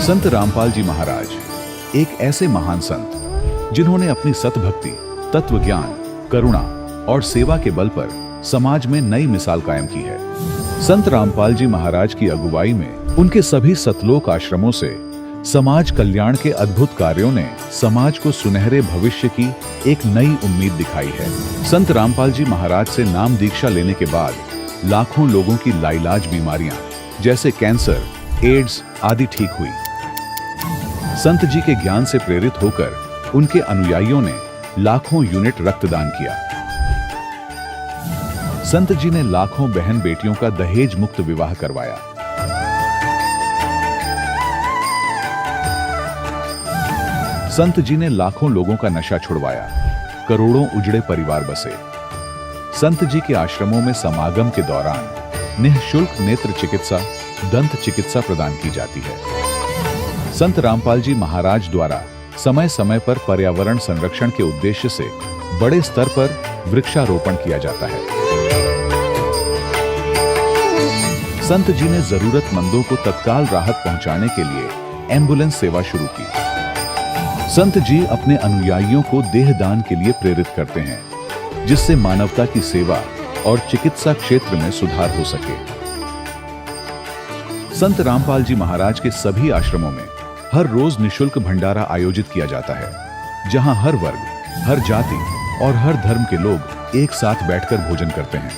संत रामपाल जी महाराज एक ऐसे महान संत जिन्होंने अपनी सतभक्ति, तत्व ज्ञान, करुणा और सेवा के बल पर समाज में नई मिसाल कायम की है। संत रामपाल जी महाराज की अगुवाई में उनके सभी सतलोक आश्रमों से समाज कल्याण के अद्भुत कार्यों ने समाज को सुनहरे भविष्य की एक नई उम्मीद दिखाई है। संत रामपाल जी महाराज से नाम दीक्षा लेने के बाद लाखों लोगों की लाइलाज बीमारियां जैसे कैंसर, एड्स आदि ठीक हुई। संत जी के ज्ञान से प्रेरित होकर उनके अनुयायियों ने लाखों यूनिट रक्तदान किया। संत जी ने लाखों बहन बेटियों का दहेज मुक्त विवाह करवाया। संत जी ने लाखों लोगों का नशा छुड़वाया, करोड़ों उजड़े परिवार बसे। संत जी के आश्रमों में समागम के दौरान निःशुल्क नेत्र चिकित्सा, दंत चिकित्सा प्रदान की जाती है। संत रामपाल जी महाराज द्वारा समय समय पर पर्यावरण संरक्षण के उद्देश्य से बड़े स्तर पर वृक्षारोपण किया जाता है। संत जी ने जरूरतमंदों को तत्काल राहत पहुंचाने के लिए एम्बुलेंस सेवा शुरू की। संत जी अपने अनुयायियों को देहदान के लिए प्रेरित करते हैं, जिससे मानवता की सेवा और चिकित्सा क्षेत्र में सुधार हो सके। संत रामपाल जी महाराज के सभी आश्रमों में हर रोज निःशुल्क भंडारा आयोजित किया जाता है, जहां हर वर्ग, हर जाति और हर धर्म के लोग एक साथ बैठकर भोजन करते हैं।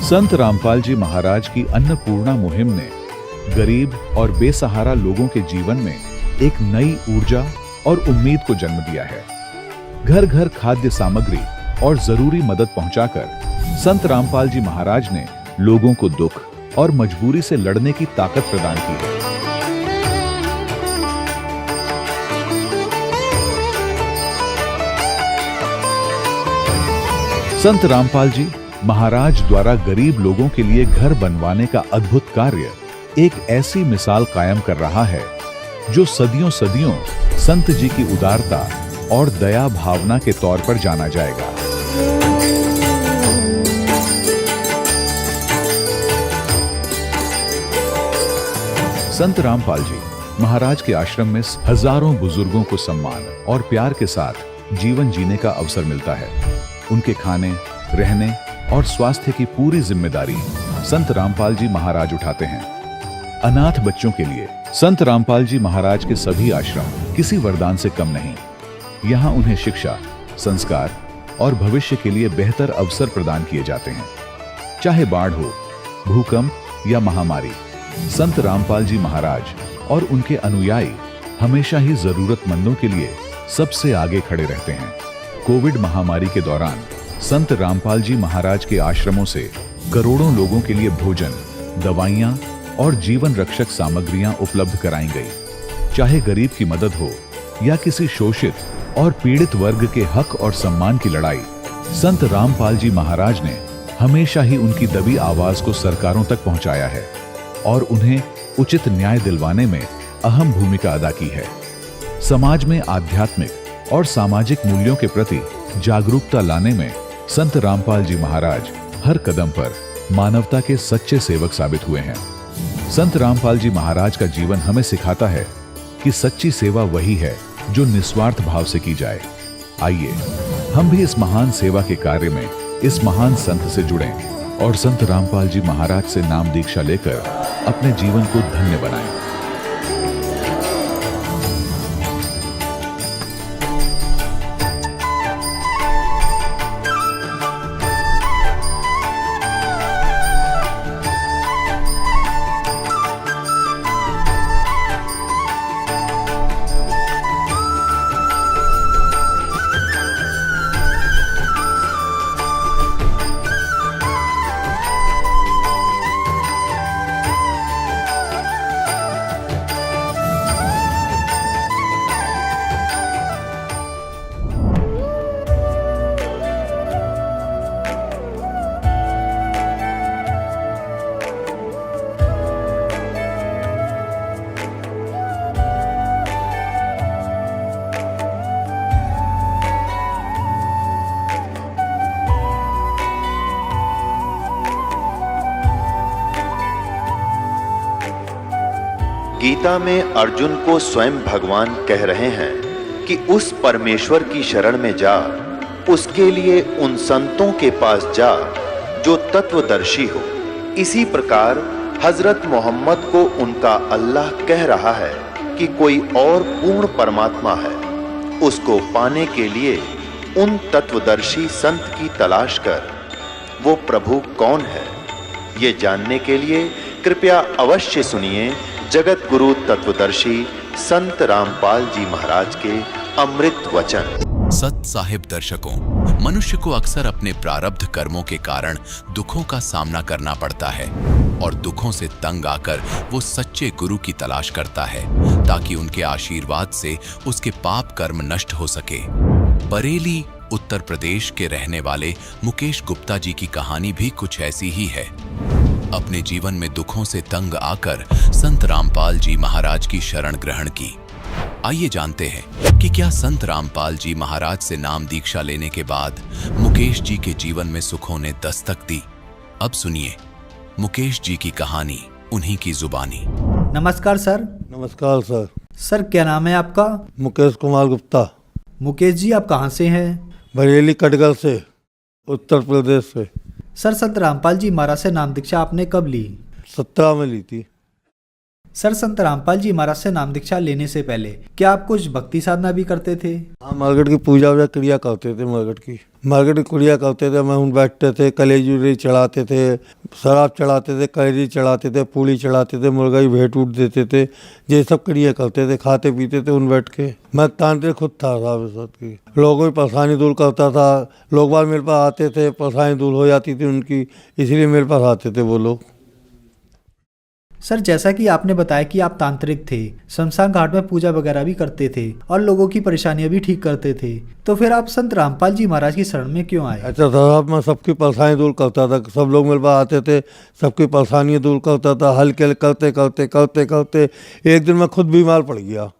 संत रामपाल जी महाराज की अन्नपूर्णा मुहिम ने गरीब और बेसहारा लोगों के जीवन में एक नई ऊर्जा और उम्मीद को जन्म दिया है। घर घर खाद्य सामग्री और जरूरी मदद पहुंचाकर संत रामपाल जी महाराज ने लोगों को दुख और मजबूरी से लड़ने की ताकत प्रदान की है। संत रामपाल जी महाराज द्वारा गरीब लोगों के लिए घर बनवाने का अद्भुत कार्य एक ऐसी मिसाल कायम कर रहा है जो सदियों सदियों संत जी की उदारता और दया भावना के तौर पर जाना जाएगा। संत रामपाल जी महाराज के आश्रम में हजारों बुजुर्गों को सम्मान और प्यार के साथ जीवन जीने का अवसर मिलता है। उनके खाने, रहने और स्वास्थ्य की पूरी जिम्मेदारी संत रामपाल जी महाराज उठाते हैं। अनाथ बच्चों के लिए संत रामपाल जी महाराज के सभी आश्रम किसी वरदान से कम नहीं। यहाँ उन्हें शिक्षा, संस्कार और भविष्य के लिए बेहतर अवसर प्रदान किए जाते हैं। चाहे बाढ़ हो, भूकंप या महामारी, संत रामपाल जी महाराज और उनके अनुयायी हमेशा ही जरूरतमंदों के लिए सबसे आगे खड़े रहते हैं। कोविड महामारी के दौरान संत रामपाल जी महाराज के आश्रमों से करोड़ों लोगों के लिए भोजन, दवाइयां और जीवन रक्षक सामग्रियां उपलब्ध कराई गई। चाहे गरीब की मदद हो या किसी शोषित और पीड़ित वर्ग के हक और सम्मान की लड़ाई, संत रामपाल जी महाराज ने हमेशा ही उनकी दबी आवाज को सरकारों तक पहुंचाया है और उन्हें उचित न्याय दिलवाने में अहम भूमिका अदा की है। समाज में आध्यात्मिक और सामाजिक मूल्यों के प्रति जागरूकता लाने में संत रामपाल जी महाराज हर कदम पर मानवता के सच्चे सेवक साबित हुए हैं। संत रामपाल जी महाराज का जीवन हमें सिखाता है कि सच्ची सेवा वही है जो निस्वार्थ भाव से की जाए। आइए हम भी इस महान सेवा के कार्य में इस महान संत से जुड़ें और संत रामपाल जी महाराज से नाम दीक्षा लेकर अपने जीवन को धन्य बनाएं। गीता में अर्जुन को स्वयं भगवान कह रहे हैं कि उस परमेश्वर की शरण में जा, उसके लिए उन संतों के पास जा जो तत्वदर्शी हो। इसी प्रकार हजरत मोहम्मद को उनका अल्लाह कह रहा है कि कोई और पूर्ण परमात्मा है, उसको पाने के लिए उन तत्वदर्शी संत की तलाश कर। वो प्रभु कौन है, ये जानने के लिए कृपया अवश्य सुनिए जगत गुरु तत्वदर्शी संत रामपाल जी महाराज के अमृत वचन। सत साहिब दर्शकों, मनुष्य को अक्सर अपने प्रारब्ध कर्मों के कारण दुखों का सामना करना पड़ता है और दुखों से तंग आकर वो सच्चे गुरु की तलाश करता है ताकि उनके आशीर्वाद से उसके पाप कर्म नष्ट हो सके। बरेली उत्तर प्रदेश के रहने वाले मुकेश गुप्ता जी की कहानी भी कुछ ऐसी ही है। अपने जीवन में दुखों से तंग आकर संत रामपाल जी महाराज की शरण ग्रहण की। आइए जानते हैं कि क्या संत रामपाल जी महाराज से नाम दीक्षा लेने के बाद मुकेश जी के जीवन में सुखों ने दस्तक दी। अब सुनिए मुकेश जी की कहानी उन्हीं की जुबानी। नमस्कार सर। नमस्कार सर। सर क्या नाम है आपका? मुकेश कुमार गुप्ता। मुकेश जी आप कहाँ से हैं? बरेली कटगल से, उत्तर प्रदेश से। सर संत रामपाल जी महाराज से नाम दीक्षा आपने कब ली? 17 में ली थी। सर संत रामपाल जी महाराज से नाम दीक्षा लेने से पहले क्या आप कुछ भक्ति साधना भी करते थे? हाँ, मरगट की पूजा वूजा क्रिया करते थे। मरगट की क्रिया करते थे। मैं बैठते थे, कलेजी चढ़ाते थे, शराब चढ़ाते थे, कलेजी चढ़ाते थे, पूड़ी चढ़ाते थे, मुर्गा भेंट उठ देते थे। ये सब क्रिया करते थे, खाते पीते थे उन बैठ के। मैं तांत्रिक खुद था साहब सब की। लोगों की परेशानी दूर करता था। लोग बार मेरे पास आते थे, परेशानी दूर हो जाती थी उनकी, इसलिए मेरे पास आते थे वो लोग। सर जैसा कि आपने बताया कि आप तांत्रिक थे, शमशान घाट में पूजा वगैरह भी करते थे और लोगों की परेशानियां भी ठीक करते थे, तो फिर आप संत रामपाल जी महाराज की शरण में क्यों आए? अच्छा साहब, मैं सबकी परेशानी दूर करता था। सब लोग मेरे पास आते थे, सबकी परेशानियाँ दूर करता था। हल्के करते करते करते करते एक दिन मैं खुद बीमार पड़ गया।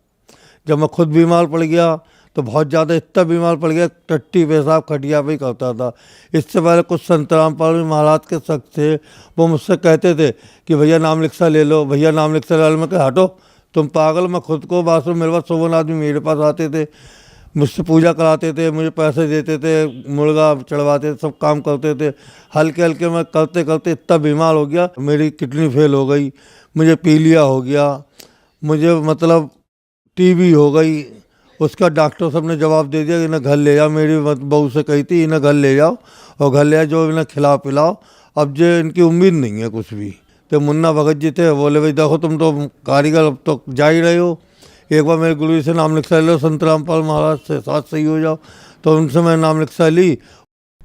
जब मैं खुद बीमार पड़ गया तो बहुत ज़्यादा इतना बीमार पड़ गया, टट्टी पेशाब खटिया भी करता था। इससे पहले कुछ संत रामपाल महाराज के शख्स थे, वो मुझसे कहते थे कि भैया नाम लिखसा ले लो, भैया नाम लिखसा ले लो। मैं कहा हटो तुम पागल। मैं खुद को बाथरूम, मेरे पास 100 आदमी मेरे पास आते थे, मुझसे पूजा कराते थे, मुझे पैसे देते थे, मुर्गा चढ़वाते थे, सब काम करते थे। हल्के हल्के मैं करते करते इतना बीमार हो गया, मेरी किडनी फेल हो गई, मुझे पीलिया हो गया, मुझे मतलब टीबी हो गई। उसका डॉक्टर साहब ने जवाब दे दिया कि इन्हें घर ले जाओ। मेरी बहू से कही थी इन्हें घर ले जाओ और घर ले जाओ, जो इन्हें खिलाओ पिलाओ। अब जो इनकी उम्मीद नहीं है कुछ भी। तो मुन्ना भगत जी थे, बोले भाई देखो तुम तो कारीगर, अब तो जा ही रहे हो, एक बार मेरे गुरु जी से नाम लिखा लो, संत रामपाल महाराज से साथ सही हो जाओ। तो उनसे मैं नाम लिखा ली।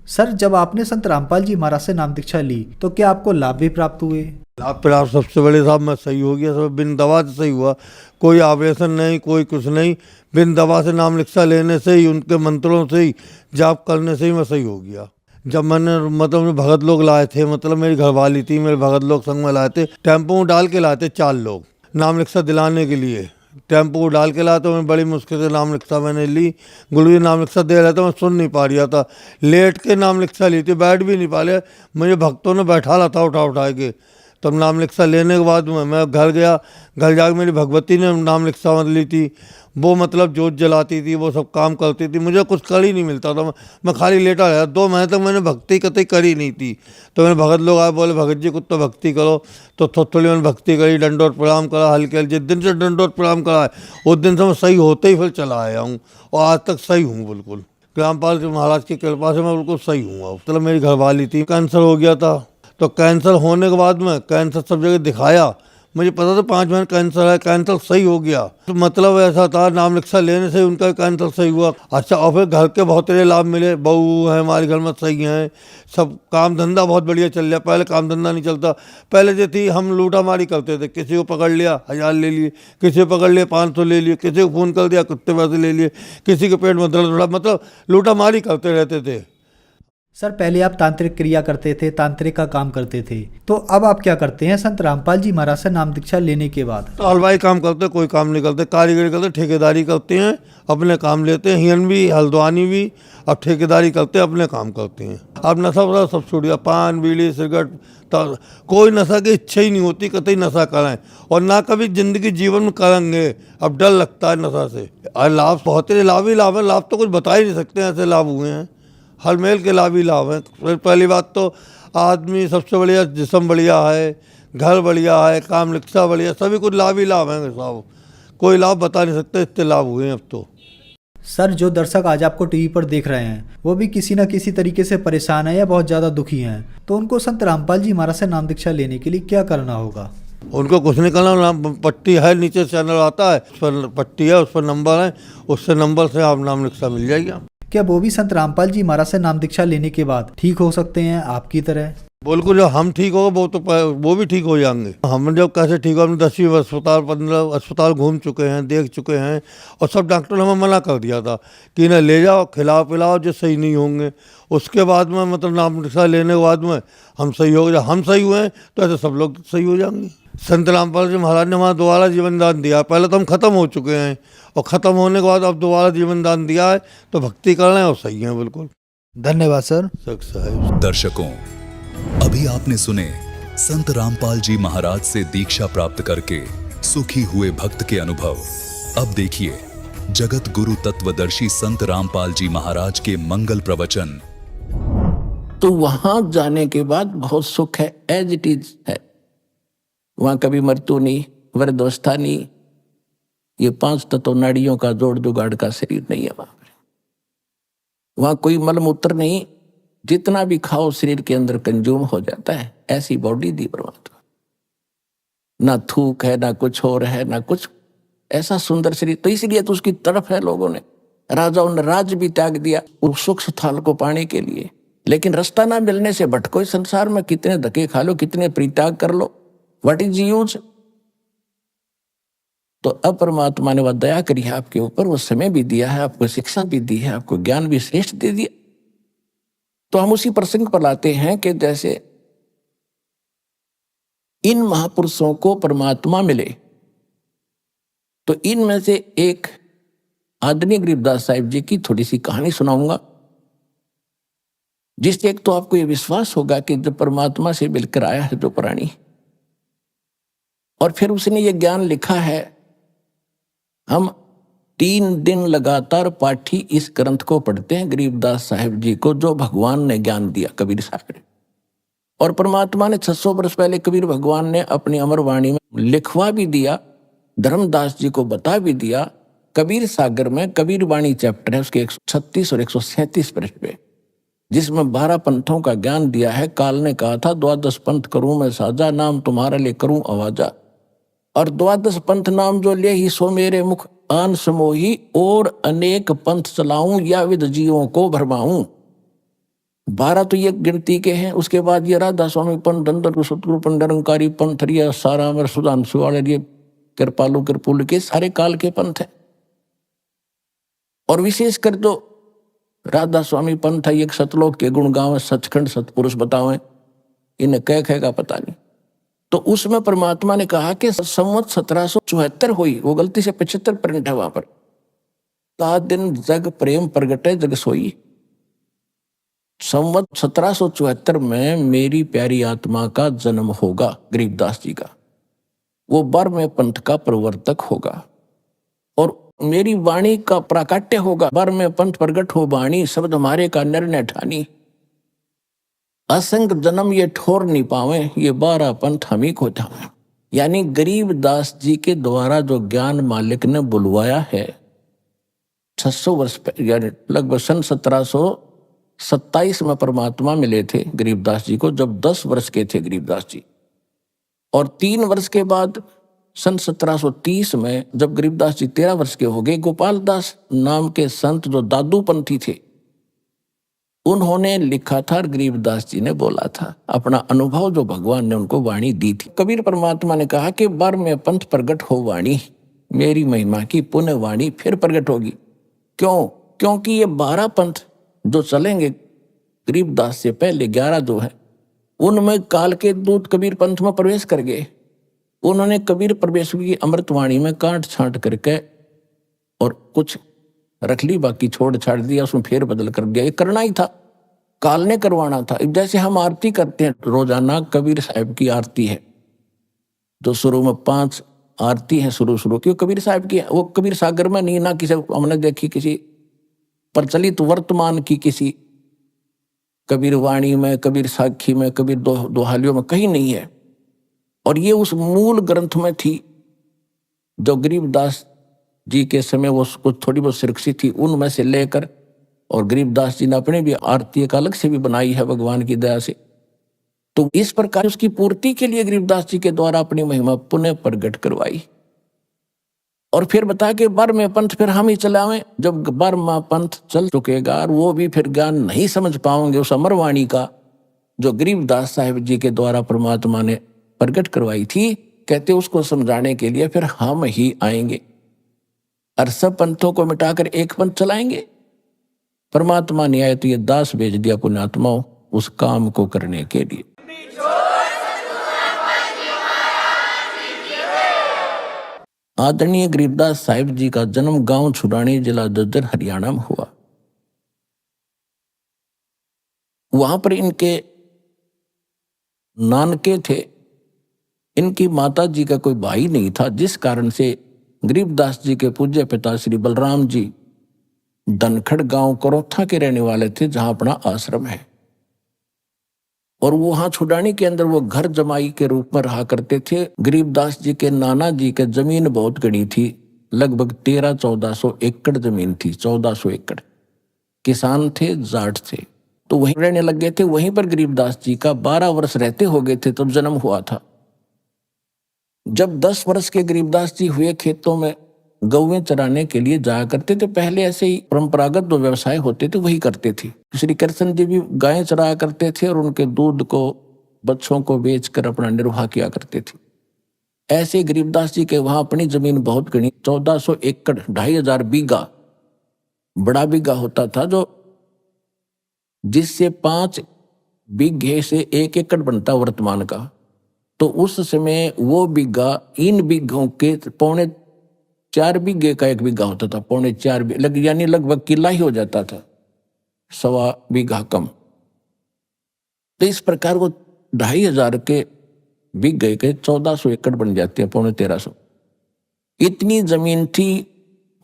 सर जब आपने संत रामपाल जी महाराज से नाम दीक्षा ली तो क्या आपको लाभ भी प्राप्त हुए? लाभ प्राप्त सबसे बड़े साहब मैं सही हो गया, सब बिन दवा से सही हुआ। कोई ऑपरेशन नहीं, कोई कुछ नहीं, बिन दवा से नाम लिखा लेने से ही, उनके मंत्रों से ही, जाप करने से ही मैं सही हो गया। जब मैंने मतलब भगत लोग लाए थे, मतलब मेरी घरवाली थी, मेरे भगत लोग संग में लाए थे, टेम्पो में डाल के लाए थे 4 लोग नाम लिखा दिलाने के लिए। टेम्पो डाल के लाया तो मैं बड़ी मुश्किल से नाम लिखा मैंने ली। गुरु जी नाम लिखा दे रहे थे, मैं सुन नहीं पा रहा था, लेट के नाम लिखा ली थी, बैठ भी नहीं पा रहे। मुझे भक्तों ने बैठा ला था उठा के। तब नाम लिखा लेने के बाद मैं घर गया। घर जाकर मेरी भगवती ने नाम लिखा ली थी। वो मतलब जोत जलाती थी, वो सब काम करती थी, मुझे कुछ कर ही नहीं मिलता था। मैं खाली लेटा रहा। 2 महीने तक मैंने भक्ति कतई करी नहीं थी। तो मेरे भगत लोग आए, बोले भगत जी कुछ तो भक्ति करो। तो थोड़ी मैंने भक्ति करी, दंडोत प्रणाम करा हल्के। जिस दिन से दंडोत प्रणाम करा है उस दिन से मैं सही होते ही फिर चला आया हूँ और आज तक सही हूँ बिल्कुल। रामपाल जी महाराज की कृपा से मैं बिल्कुल सही हूँ। मतलब मेरी घरवाली थी, कैंसर हो गया था। तो कैंसर होने के बाद में कैंसर सब जगह दिखाया, मुझे पता था 5 महीने कैंसर है, कैंसर सही हो गया। तो मतलब ऐसा था नाम लिखा लेने से उनका कैंसर सही हुआ। अच्छा, और फिर घर के बहुत सारे लाभ मिले। बहू है हमारे घर में सही हैं, सब काम धंधा बहुत बढ़िया चल रहा। पहले काम धंधा नहीं चलता। पहले जो थी हम लूटा मारी करते थे, किसी को पकड़ लिया 1000 ले लिए, किसी को पकड़ लिया 500 ले लिए, किसी को फ़ोन कर दिया कुत्ते पैसे ले लिए, किसी के पेट में दर्द उड़ा, मतलब लूटा मारी करते रहते थे। सर पहले आप तांत्रिक क्रिया करते थे, तांत्रिक का काम करते थे, तो अब आप क्या करते हैं संत रामपाल जी महाराज से नाम दीक्षा लेने के बाद? तो हलवाई काम करते, कोई काम नहीं करते, कारीगरी करते, ठेकेदारी करते हैं, अपने काम लेते हैं, हियन भी हल्द्वानी भी, अब ठेकेदारी करते हैं, अपने काम करते हैं। अब नशा वशा सब छूट गया, पान बीड़ी सिगरेट, कोई नशा की इच्छा ही नहीं होती कतई नशा कराएं, और ना कभी जिंदगी जीवन में करेंगे। अब डर लगता है नशा से। और लाभ बहुत ही लाभ है, लाभ तो कुछ बता ही नहीं सकते, ऐसे लाभ हुए हैं, हर मेल के लाभ ही लाभ हैं। पहली बात तो आदमी सबसे बढ़िया, जिस्म बढ़िया है, घर बढ़िया है, काम लिखा बढ़िया, सभी कुछ लाभ ही लाभ हैं साहब, कोई लाभ बता नहीं सकते, इतने लाभ हुए हैं अब तो। सर जो दर्शक आज आपको टीवी पर देख रहे हैं वो भी किसी न किसी तरीके से परेशान है या बहुत ज़्यादा दुखी हैं, तो उनको संत रामपाल जी महाराज से नाम दीक्षा लेने के लिए क्या करना होगा? उनको कुछ नहीं करना, नाम पट्टी है, नीचे चैनल आता है, उस पर पट्टी है, उस पर नंबर है, उससे नंबर से आप नाम दीक्षा मिल जाएगी। क्या वो भी संत रामपाल जी महाराज से नाम दीक्षा लेने के बाद ठीक हो सकते हैं आपकी तरह? बिल्कुल, जब हम ठीक हो वो भी ठीक हो जाएंगे। हम जब कैसे ठीक हो, हमने 10 अस्पताल 15 अस्पताल घूम चुके हैं, देख चुके हैं, और सब डॉक्टर ने हमें मना कर दिया था कि इन्हें ले जाओ, खिलाओ पिलाओ, जो सही नहीं होंगे। उसके बाद में मतलब नाम दीक्षा लेने के बाद में हम सही हो गए। जब हम सही हुए हैं तो ऐसे सब लोग सही हो जाएंगे। संत रामपाल जी महाराज ने हमारा दोबारा जीवन दान दिया। पहले तो हम खत्म हो चुके हैं, और ख़त्म होने के बाद अब दोबारा जीवन दान दिया है, तो भक्ति कर रहे हैं और सही हैं बिल्कुल। धन्यवाद सर। साहब दर्शकों, अभी आपने सुने संत रामपाल जी महाराज से दीक्षा प्राप्त करके सुखी हुए भक्त के अनुभव। अब देखिए जगत गुरु तत्वदर्शी संत रामपाल जी महाराज के मंगल प्रवचन। तो वहां जाने के बाद बहुत सुख है, एज इट इज है। वहां कभी मृत्यु नहीं, वृद्धावस्था नहीं, ये 5 तत्व नाड़ियों का जोड़ जुगाड़ का शरीर नहीं है वहां कोई मलमूत्र नहीं, जितना भी खाओ शरीर के अंदर कंज्यूम हो जाता है, ऐसी बॉडी दी परमात्मा। ना थूक है, ना कुछ और है, ना कुछ, ऐसा सुंदर शरीर। तो इसलिए तो उसकी तरफ है लोगों ने, राजाओं ने राज भी त्याग दिया उस सुख स्थल को पाने के लिए। लेकिन रास्ता ना मिलने से भटको इस संसार में, कितने धक्के खा लो, कितने परित्याग कर लो, व्हाट इज यूज। तो अब परमात्मा ने वह दया करी है आपके ऊपर, वो समय भी दिया है, आपको शिक्षा भी दी है, आपको ज्ञान भी श्रेष्ठ दे दिया। तो हम उसी प्रसंग पर लाते हैं कि जैसे इन महापुरुषों को परमात्मा मिले, तो इनमें से एक आदरणीय गरीबदास साहिब जी की थोड़ी सी कहानी सुनाऊंगा, जिससे एक तो आपको यह विश्वास होगा कि जब परमात्मा से मिलकर आया है जो प्राणी, और फिर उसने ये ज्ञान लिखा है। हम 3 दिन लगातार पाठी इस ग्रंथ को पढ़ते हैं गरीबदास साहिब जी को, जो भगवान ने ज्ञान दिया कबीर साहब ने। और परमात्मा ने 600 वर्ष पहले कबीर भगवान ने अपनी अमर वाणी में लिखवा भी दिया, धर्मदास जी को बता भी दिया। कबीर सागर में कबीर वाणी चैप्टर है, उसके 136 और 137 पृष्ठ पे, जिसमें 12 पंथों का ज्ञान दिया है। काल ने कहा था 12 पंथ करूं मैं साजा, नाम तुम्हारा ले करूं आवाजा। और 12 पंथ नाम जो ले ही सो मेरे मुख आन समोही, और अनेक पंथ चलाऊं या विद जीवों को भरमाऊं। 12 तो ये गिनती के हैं। उसके बाद ये राधा स्वामी पंथ, दंदर सतगुरु पंथ, निरंकारी पंथ, रिया सारामर सुधांशु वाले, ये कृपालु कृपुल के सारे काल के पंथ है। और विशेषकर जो राधा स्वामी पंथ है, एक सतलोक के गुण गावे, सचखंड सतपुरुष बतावे, इन्हें कह कहेगा पता नहीं। तो उसमें परमात्मा ने कहा कि संवत 1774 हुई, वो गलती से 75 प्रिंट है वहां पर। तात दिन जग प्रेम प्रगटे जग सोई। संवत 1774 में मेरी प्यारी आत्मा का जन्म होगा, गरीबदास जी का। वो बारहवें पंथ का प्रवर्तक होगा, और मेरी वाणी का प्राकट्य होगा। बारहवें पंथ प्रगट हो वाणी, शब्द हमारे का निर्णय ठानी। असंग जन्म ये ठोर नहीं पावे, ये 12 पंथ हम ही को जावे। यानी गरीबदास जी के द्वारा जो ज्ञान मालिक ने बुलवाया है 600 वर्ष पहले, यानी लगभग सन 1727 में परमात्मा मिले थे गरीबदास जी को, जब 10 वर्ष के थे गरीबदास जी। और 3 वर्ष के बाद सन 1730 में जब गरीबदास जी 13 वर्ष के हो गए, गोपाल दास नाम के संत जो दादू पंथी थे, उन्होंने लिखा था, गरीबदास जी ने बोला था अपना अनुभव जो भगवान ने उनको वाणी दी थी। कबीर परमात्मा ने कहा कि 12वें पंथ प्रगट हो वाणी, मेरी महिमा की पुण्य वाणी फिर प्रगट होगी। क्यों? क्योंकि ये 12 पंथ जो चलेंगे गरीबदास से पहले 11 जो है, उनमें काल के दूत कबीर पंथ में प्रवेश कर गए। उन्होंने कबीर परमेश्वर की अमृतवाणी में काट छांट करके और कुछ रख ली, बाकी छोड़ छाड़ दिया, उसमें फेर बदल कर दिया। ये करना ही था, काल ने करवाना था। जैसे हम आरती करते हैं रोजाना, कबीर साहब की आरती है जो शुरू में 5 आरती है शुरू की, कबीर साहब की है। वो कबीर सागर में नहीं, ना किसी हमने देखी किसी प्रचलित वर्तमान की किसी कबीर वाणी में, कबीर साखी में, कबीर दोहालियों में कहीं नहीं है। और ये उस मूल ग्रंथ में थी जो गरीबदास जी के समय वो कुछ थोड़ी बहुत सुरक्षित थी, उनमें से लेकर, और गरीबदास जी ने अपने भी आरती एक अलग से भी बनाई है भगवान की दया से। तो इस प्रकार उसकी पूर्ति के लिए गरीबदास जी के द्वारा अपनी महिमा पुनः प्रकट करवाई। और फिर बता के 12वें पंथ फिर हम ही चलावें। जब 12वां पंथ चल चुकेगा और वो भी फिर ज्ञान नहीं समझ पाओगे उस अमरवाणी का जो गरीबदास साहिब जी के द्वारा परमात्मा ने प्रकट करवाई थी, कहते उसको समझाने के लिए फिर हम ही आएंगे और सब पंथों को मिटाकर एक पंथ चलाएंगे। परमात्मा ने आए तो ये दास भेज दिया पुण्यात्माओं उस काम को करने के लिए। आदरणीय गरीबदास साहिब जी का जन्म गांव छुड़ानी, जिला झज्जर, हरियाणा में हुआ। वहां पर इनके नानके थे। इनकी माता जी का कोई भाई नहीं था, जिस कारण से गरीबदास जी के पूज्य पिता श्री बलराम जी धनखड़ गांव करोथा के रहने वाले थे, जहां अपना आश्रम है। और वहां छुड़ानी के अंदर वो घर जमाई के रूप में रहा करते थे। गरीबदास जी के नाना जी के जमीन बहुत घनी थी, लगभग 1300-1400 एकड़ जमीन थी। 1400 एकड़ किसान थे, जाट थे, तो वहीं रहने लग गए थे। वहीं पर गरीबदास जी का 12 वर्ष रहते हो गए थे तब जन्म हुआ था। जब 10 वर्ष के गरीबदास जी हुए, खेतों में गौवें चराने के लिए जाया करते थे। पहले ऐसे ही परंपरागत जो व्यवसाय होते थे वही करते थे। श्री कृष्ण जी भी गायें चराया करते थे और उनके दूध को, बच्चों को बेचकर अपना निर्वाह किया करते थे। ऐसे गरीबदास जी के वहां अपनी जमीन बहुत घनी, 1400 एकड़, 2500 बीघा, बड़ा बीघा होता था, जो जिससे 5 बीघे से 1 एकड़ बनता वर्तमान का। तो उस समय वो बीघा इन बीघों के 4.25 बीघे का 1 बीघा होता था। 4.25 यानी लगभग किला ही हो जाता था, 1.25 बीघा कम। तो इस प्रकार वो 2500 के बीघे के 1400 एकड़ बन जाते हैं, 1350। इतनी जमीन थी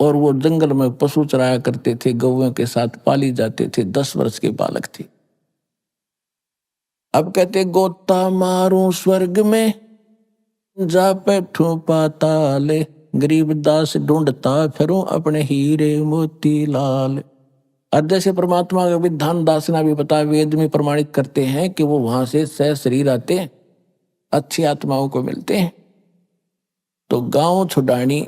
और वो जंगल में पशु चराया करते थे, गौओं के साथ पाली जाते थे। 10 वर्ष के बालक थे। अब कहते गोता मारूं स्वर्ग में, जा बैठूं पाताल, गरीबदास ढूंढता फिरूं अपने हीरे मोती लाल। और जैसे परमात्मा का विधान दास ने भी बताया, वेद में प्रमाणित करते हैं कि वो वहां से सह शरीर आते हैं, अच्छी आत्माओं को मिलते हैं। तो गांव छुड़ानी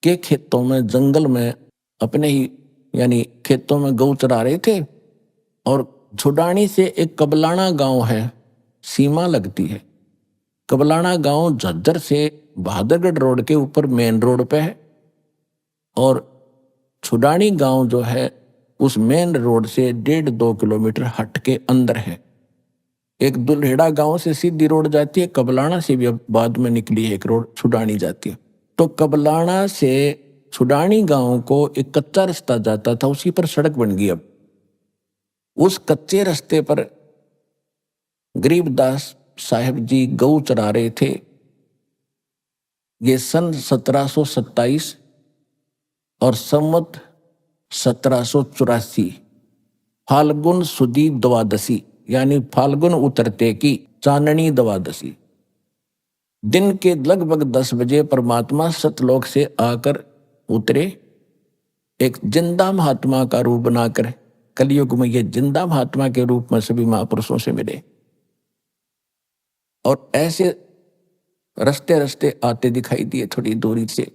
के खेतों में, जंगल में, अपने ही यानी खेतों में गौ चरा रहे थे। और छुड़ानी से एक कबलाना गांव है, सीमा लगती है। कबलाना गांव झज्जर से बहादुरगढ़ रोड के ऊपर मेन रोड पे है, और छुड़ानी गांव जो है उस मेन रोड से 1.5-2 किलोमीटर हट के अंदर है। एक दुल्हेड़ा गांव से सीधी रोड जाती है, कबलाना से भी अब बाद में निकली है एक रोड, छुड़ानी जाती है। तो कबलाना से छुड़ानी गांव को एक कच्चा रास्ता जाता था, उसी पर सड़क बन गई। अब उस कच्चे रास्ते पर गरीबदास साहिब जी गौ चरा रहे थे। ये सन 1727 और संवत 1784 फाल्गुन सुदी द्वादशी, यानी फाल्गुन उतरते की चांदनी द्वादशी दिन के लगभग 10 बजे परमात्मा सतलोक से आकर उतरे। एक जिंदा महात्मा का रूप बनाकर कलयुग में ये जिंदा महात्मा के रूप में सभी महापुरुषों से मिले। और ऐसे रस्ते रस्ते आते दिखाई दिए थोड़ी दूरी से।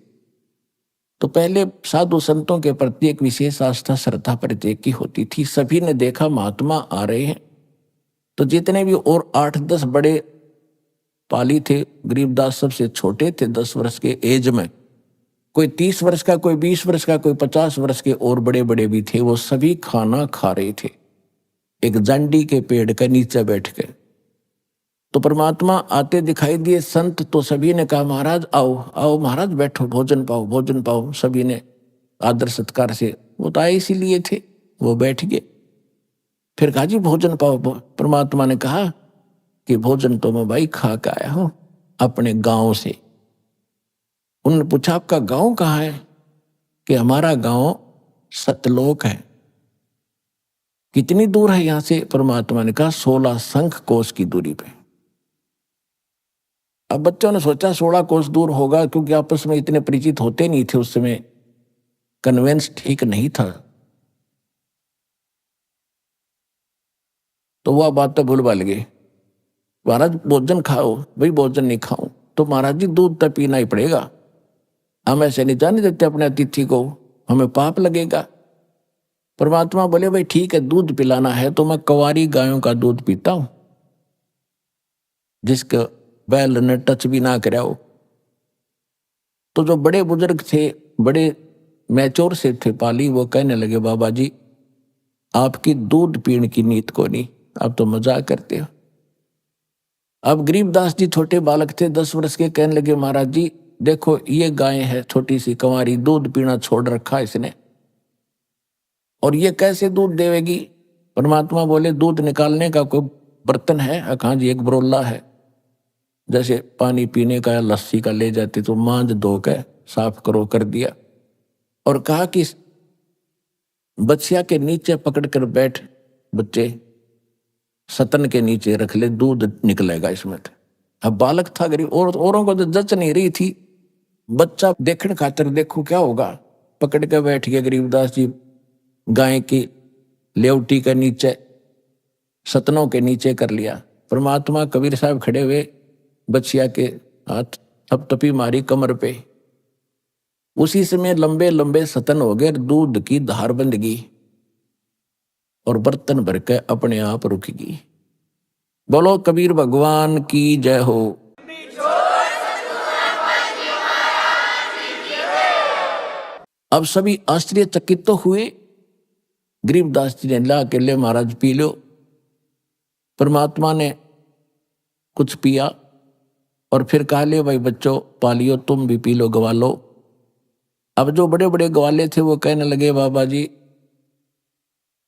तो पहले साधु संतों के प्रति एक विशेष आस्था, श्रद्धा प्रत्येक की होती थी। सभी ने देखा महात्मा आ रहे हैं, तो जितने भी और 8-10 बड़े पाली थे, गरीबदास सबसे छोटे थे, 10 वर्ष के एज में। कोई 30 वर्ष का, कोई 20 वर्ष का, कोई 50 वर्ष के, और बड़े बड़े भी थे। वो सभी खाना खा रहे थे। एक जांडी के पेड़ के नीचे बैठ के। तो परमात्मा आते दिखाई दिए संत, तो सभी ने कहा महाराज आओ आओ महाराज बैठो, भोजन पाओ भोजन पाओ। सभी ने आदर सत्कार से, वो तो आए इसीलिए थे, वो बैठ गए। फिर कहा जी भोजन पाओ। परमात्मा ने कहा कि भोजन तो मैं भाई खा के आया हूं अपने गांव से। उन्होंने पूछा आपका गांव कहाँ है? कि हमारा गांव सतलोक है। कितनी दूर है यहां से? परमात्मा ने कहा 16 शंख कोस की दूरी पे। अब बच्चों ने सोचा 16 कोस दूर होगा, क्योंकि आपस में इतने परिचित होते नहीं थे उस समय, कन्वेंस ठीक नहीं था, तो वह बात तो भूल भाल गए। महाराज भोजन खाओ। भाई भोजन नहीं खाऊं तो महाराज जी दूध तो पीना ही पड़ेगा, हम ऐसे नहीं जाने देते अपने अतिथि को, हमें पाप लगेगा। परमात्मा बोले भाई ठीक है, दूध पिलाना है तो मैं कुंवारी गायों का दूध पीता हूं, जिसके बैल ने टच भी ना कराओ। तो जो बड़े बुजुर्ग थे, बड़े मैच्योर से थे पाली, वो कहने लगे बाबा जी आपकी दूध पीने की नीत को नहीं, आप तो मजाक करते हो। अब गरीबदास जी छोटे बालक थे 10 वर्ष के, कहने लगे महाराज जी देखो ये गाय है छोटी सी कंवारी, दूध पीना छोड़ रखा इसने, और ये कैसे दूध देवेगी? परमात्मा बोले दूध निकालने का कोई बर्तन है? हाँ जी एक बरोला है, जैसे पानी पीने का या लस्सी का ले जाते तो मांझ धो के साफ करो, कर दिया। और कहा कि बच्चिया के नीचे पकड़ कर बैठ, बच्चे सतन के नीचे रख ले, दूध निकलेगा इसमें। अब बालक था गरीब, और औरों को तो जच नहीं रही थी, बच्चा देखने खातिर देखो क्या होगा, पकड़ के बैठ गए गरीबदास जी गाय की लेवटी के नीचे, सतनों के नीचे कर लिया। परमात्मा कबीर साहब खड़े हुए, बच्चिया के हाथ थपथपी मारी कमर पे, उसी समय लंबे लंबे सतन हो गए, दूध की धार बंध गई और बर्तन भर के अपने आप रुक गई। बोलो कबीर भगवान की जय हो। अब सभी आश्चर्यचकित तो हुए। गरीबदास जी ने ला के ले महाराज पी लो। परमात्मा ने कुछ पिया और फिर कहा ले भाई बच्चों पालियो, तुम भी पी लो, गवा लो। अब जो बड़े बड़े ग्वाले थे वो कहने लगे बाबा जी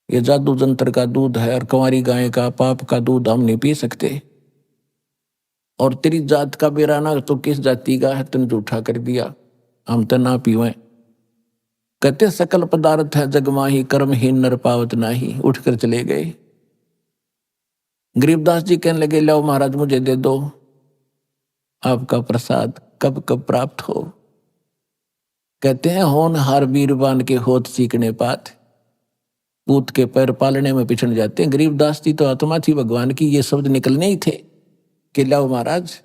ये जादू जंतर का दूध है और कंवारी गाय का पाप का दूध हम नहीं पी सकते, और तेरी जात का बेराना तो किस जाति का है, तन झूठा कर दिया, हम तो ना पीवें। कहते सकल पदार्थ है जगमाही, कर्महीन नर पावत नाही। उठकर चले गए। गरीबदास जी कहने लगे लो महाराज मुझे दे दो, आपका प्रसाद कब कब प्राप्त हो। कहते हैं होनहार वीरवान के होत सीखने पात, पूत के पैर पालने में पिछड़ जाते हैं। गरीबदास जी तो आत्मा थी भगवान की, ये शब्द निकलने ही थे कि लाओ महाराज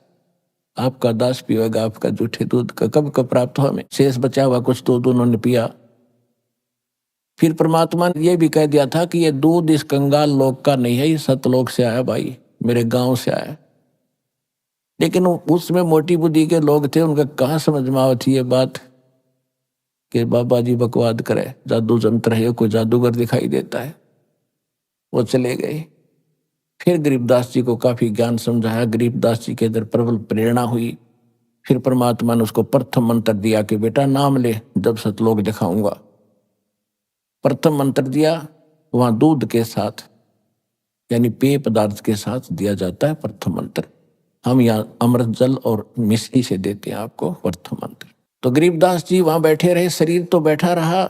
आपका दास पिएगा आपका जूठे दूध का, कब कब प्राप्त हो हमें। शेष बचा हुआ कुछ दूध उन्होंने पिया। फिर परमात्मा ने यह भी कह दिया था कि ये दूध इस कंगाल लोक का नहीं है, ये सतलोक से आया भाई, मेरे गांव से आया। लेकिन उसमें मोटी बुद्धि के लोग थे, उनका कहाँ समझ में आवती ये बात कि बाबा जी बकवाद करे, जादू जंत्र है, कोई जादूगर दिखाई देता है। वो चले गए। फिर गरीबदास जी को काफी ज्ञान समझाया, गरीबदास जी के अंदर प्रबल प्रेरणा हुई। फिर परमात्मा ने उसको प्रथम मंत्र दिया कि बेटा नाम ले, जब सतलोक दिखाऊंगा। प्रथम मंत्र दिया, वहां दूध के साथ यानी पेय पदार्थ के साथ दिया जाता है प्रथम मंत्र। हम यहाँ अमृत जल और मिश्री से देते हैं आपको प्रथम मंत्र। तो गरीबदास जी वहां बैठे रहे, शरीर तो बैठा रहा,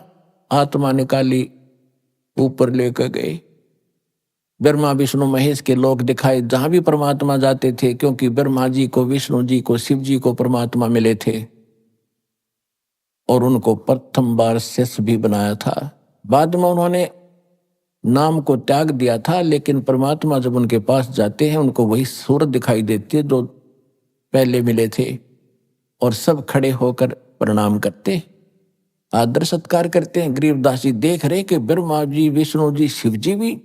आत्मा निकाली ऊपर लेकर गए। ब्रह्मा विष्णु महेश के लोक दिखाए, जहां भी परमात्मा जाते थे, क्योंकि ब्रह्मा जी को, विष्णु जी को, शिव जी को परमात्मा मिले थे और उनको प्रथम बार शिष्य भी बनाया था। बाद में उन्होंने नाम को त्याग दिया था, लेकिन परमात्मा जब उनके पास जाते हैं उनको वही सूरत दिखाई देती है जो पहले मिले थे, और सब खड़े होकर प्रणाम करते, आदर सत्कार करते हैं। गरीबदास जी देख रहे कि ब्रह्मा जी, विष्णु जी, शिव जी भी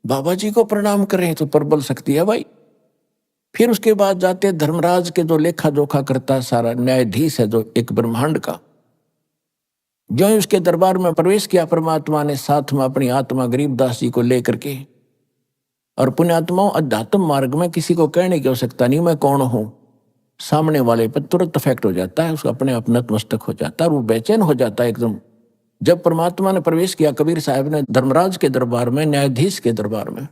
बाबा जी को प्रणाम कर रहे हैं, तो प्रबल शक्ति है भाई। फिर उसके बाद जाते धर्मराज के जो लेखा जोखा करता सारा न्यायाधीश है जो एक ब्रह्मांड का, जो उसके दरबार में प्रवेश किया परमात्मा ने, साथ में अपनी आत्मा गरीबदास जी को लेकर के और पुण्यात्माओं, अध्यात्म मार्ग में किसी को कहने की आवश्यकता नहीं मैं कौन हूं, सामने वाले पर तुरंत इफेक्ट हो जाता है, उसका अपने आप नतमस्तक हो जाता है और वो बेचैन हो जाता है एकदम। जब परमात्मा ने प्रवेश किया कबीर साहब ने धर्मराज के दरबार में, न्यायाधीश के दरबार में,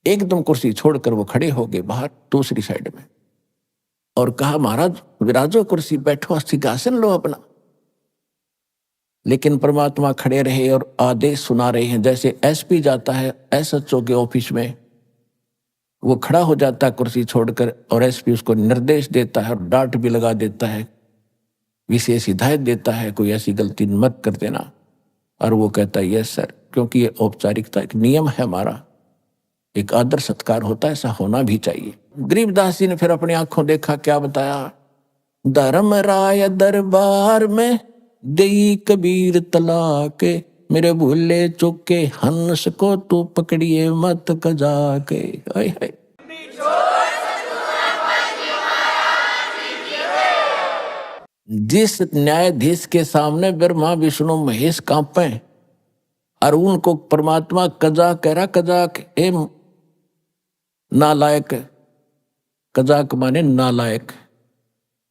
एकदम कुर्सी छोड़कर वो खड़े हो गए बाहर दूसरी साइड में और कहा, महाराज विराजो कुर्सी, बैठो, सिंहासन लो अपना। लेकिन परमात्मा खड़े रहे और आदेश सुना रहे हैं। जैसे एसपी जाता है एसएचओ के ऑफिस में, वो खड़ा हो जाता है कुर्सी छोड़कर और एसपी उसको निर्देश देता है और डांट भी लगा देता है, विशेष हिदायत देता है, कोई ऐसी गलती मत कर देना। और वो कहता है यस सर, क्योंकि ये औपचारिकता एक नियम है हमारा, एक आदर सत्कार होता है, ऐसा होना भी चाहिए। गरीबदास जी ने फिर अपनी आंखों देखा, क्या बताया, धर्मराय दरबार में देई कबीर तलाके, मेरे भूले चुके हंस को तू पकड़िए मत कजा के। हाय हाय। जिस न्यायाधीश के सामने ब्रह्मा विष्णु महेश कांपे और उनको परमात्मा कजा कह रहा, कजाक ए नालायक, कजाक माने नालायक,